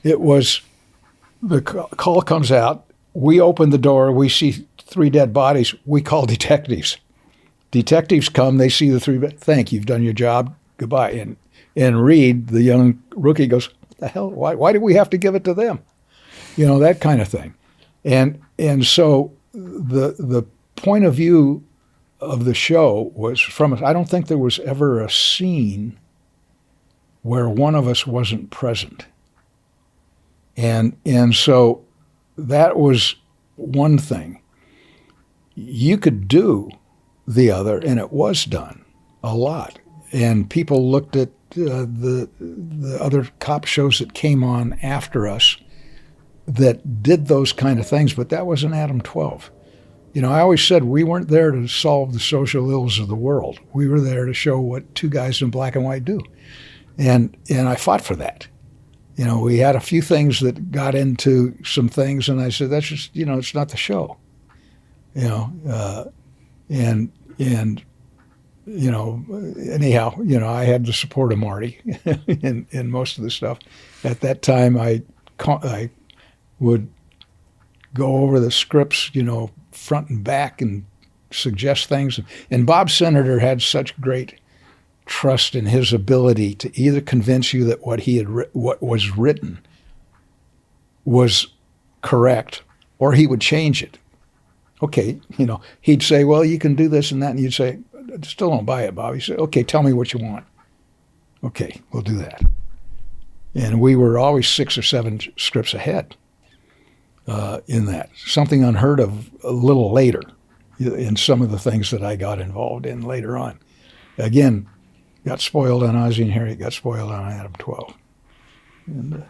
It was, the call comes out, we open the door, we see 3 dead bodies, we call detectives. Detectives come, they see the 3, thank you, you've done your job, goodbye. And Reed, the young rookie, goes, "What the hell? Why did we have to give it to them?" That kind of thing. And so the point of view of the show was from us. I don't think there was ever a scene where one of us wasn't present. And so that was one thing. You could do the other, and it was done a lot. And people looked at the other cop shows that came on after us that did those kind of things, but that wasn't Adam-12. I always said we weren't there to solve the social ills of the world. We were there to show what 2 guys in black and white do. And I fought for that. We had a few things that got into some things, and I said, that's just, it's not the show. Anyhow, I had the support of Marty in most of the stuff. At that time, I would go over the scripts, front and back, and suggest things. And Bob Senator had such great trust in his ability to either convince you that what was written was correct, or he would change it. Okay, he'd say, well, you can do this and that, and you'd say, I still don't buy it, Bob. He'd say, okay, tell me what you want. Okay, we'll do that. And we were always 6 or 7 scripts ahead in that. Something unheard of a little later in some of the things that I got involved in later on. Again, got spoiled on Ozzie and Harriet, got spoiled on Adam-12. And,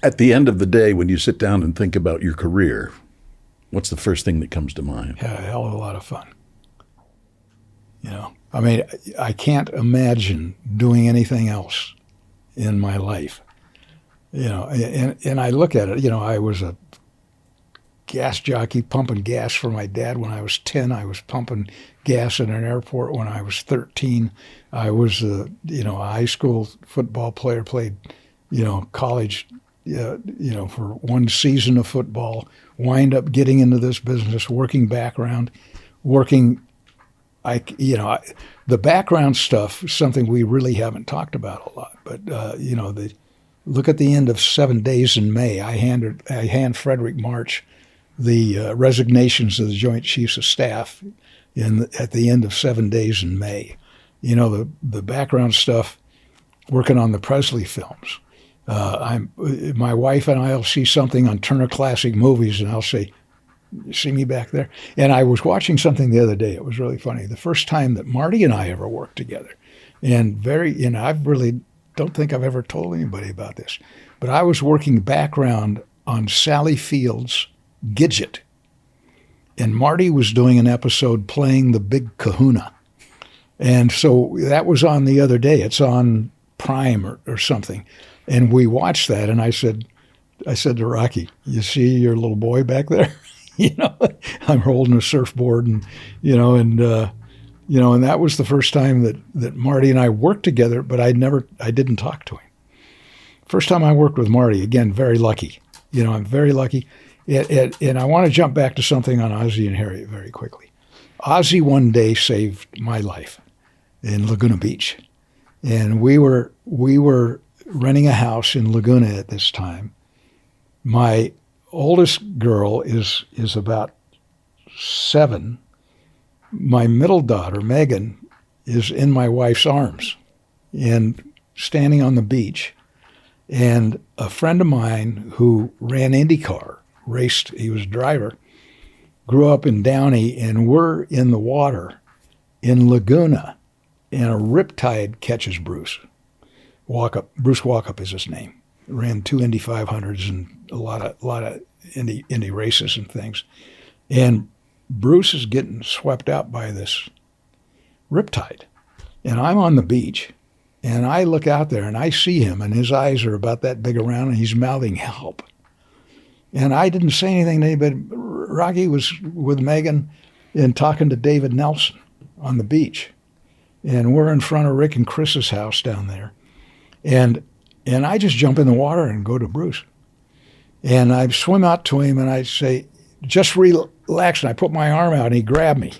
at the end of the day, when you sit down and think about your career, what's the first thing that comes to mind? Had a hell of a lot of fun. I mean, I can't imagine doing anything else in my life. And I look at it, I was a gas jockey pumping gas for my dad when I was 10. I was pumping gas in an airport when I was 13. I was a high school football player, played, college, for one season of football, wind up getting into this business, working background, the background stuff is something we really haven't talked about a lot. But, look at the end of 7 Days in May. I hand Frederick March the resignations of the Joint Chiefs of Staff at the end of 7 Days in May. The background stuff, working on the Presley films. My wife and I will see something on Turner Classic Movies, and I'll say, "You see me back there?" And I was watching something the other day. It was really funny. The first time that Marty and I ever worked together, and I really don't think I've ever told anybody about this, but I was working background on Sally Field's Gidget, and Marty was doing an episode playing the Big Kahuna, and so that was on the other day. It's on Prime or something. And we watched that, and I said to Rocky, "You see your little boy back there? I'm holding a surfboard, and and that was the first time that Marty and I worked together. But I didn't talk to him. First time I worked with Marty, again, very lucky. I'm very lucky. And I want to jump back to something on Ozzie and Harriet very quickly. Ozzie one day saved my life in Laguna Beach, and we were renting a house in Laguna at this time. My oldest girl is about 7. My middle daughter, Megan, is in my wife's arms and standing on the beach. And a friend of mine who ran IndyCar, he was a driver, grew up in Downey, and we're in the water in Laguna, and a riptide catches Bruce. Bruce Walkup is his name. Ran 2 Indy 500s and a lot of Indy races and things. And Bruce is getting swept out by this riptide. And I'm on the beach, and I look out there, and I see him, and his eyes are about that big around, and he's mouthing help. And I didn't say anything to anybody. Rocky was with Megan and talking to David Nelson on the beach. And we're in front of Rick and Chris's house down there. And I just jump in the water and go to Bruce. And I swim out to him and I say, "Just relax." And I put my arm out and he grabbed me.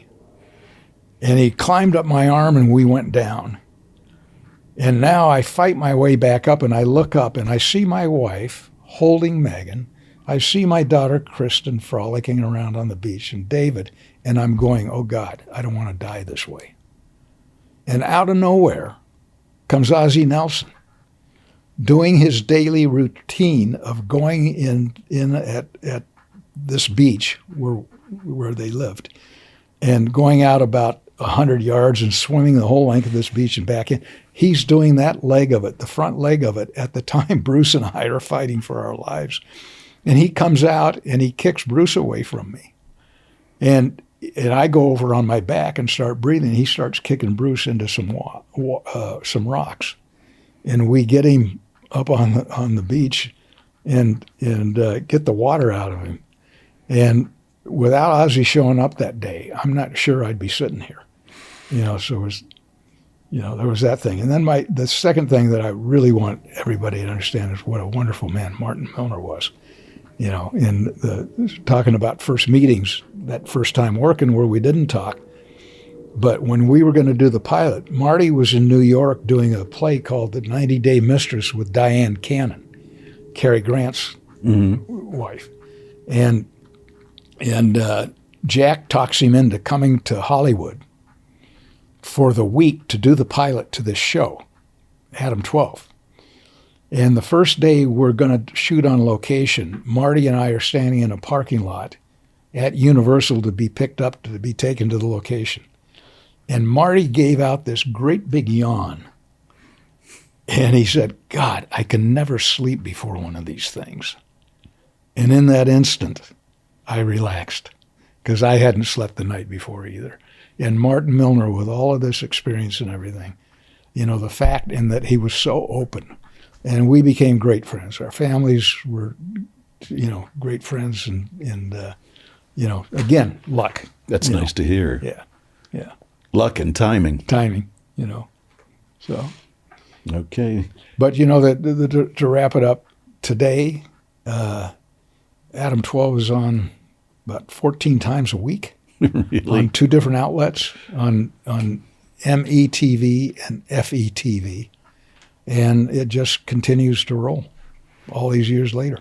And he climbed up my arm and we went down. And now I fight my way back up and I look up and I see my wife holding Megan. I see my daughter Kristen frolicking around on the beach and David. And I'm going, "Oh God, I don't want to die this way." And out of nowhere comes Ozzie Nelson, doing his daily routine of going in at this beach where they lived, and going out about 100 yards and swimming the whole length of this beach and back in. He's doing that leg of it, the front leg of it, at the time Bruce and I are fighting for our lives. And he comes out and he kicks Bruce away from me. And I go over on my back and start breathing. He starts kicking Bruce into some rocks. And we get him up on the beach and get the water out of him. And without Ozzie showing up that day, I'm not sure I'd be sitting here. So it was, there was that thing. And then the second thing that I really want everybody to understand is what a wonderful man Martin Milner was. In talking about first meetings, that first time working where we didn't talk, But when we were going to do the pilot, Marty was in New York doing a play called The 90-Day Mistress with Diane Cannon, Cary Grant's wife. And Jack talks him into coming to Hollywood for the week to do the pilot to this show, Adam-12. And the first day we're going to shoot on location, Marty and I are standing in a parking lot at Universal to be picked up, to be taken to the location. And Marty gave out this great big yawn. And he said, God, I can never sleep before one of these things. And in that instant, I relaxed because I hadn't slept the night before either. And Martin Milner, with all of this experience and everything, you know, the fact in that he was so open. And we became great friends. Our families were, you know, great friends. And you know, again, luck. That's nice to hear. Yeah, yeah. Luck and timing. Timing, you know. So. Okay. But, you know, to wrap it up, today, Adam-12 is on about 14 times a week. Really? On 2 different outlets, on METV and FETV. And it just continues to roll all these years later.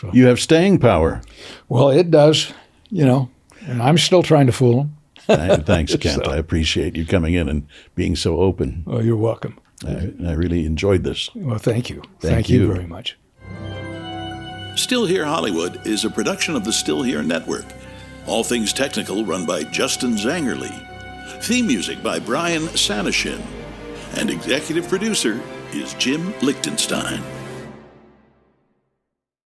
So. You have staying power. Well, it does, you know, and I'm still trying to fool them. Thanks, Kent. I appreciate you coming in and being so open. Oh, you're welcome. I really enjoyed this. Well, thank you. Thank you very much. Still Here Hollywood is a production of the Still Here Network. All things technical run by Justin Zangerly. Theme music by Brian Sanashin. And executive producer is Jim Lichtenstein.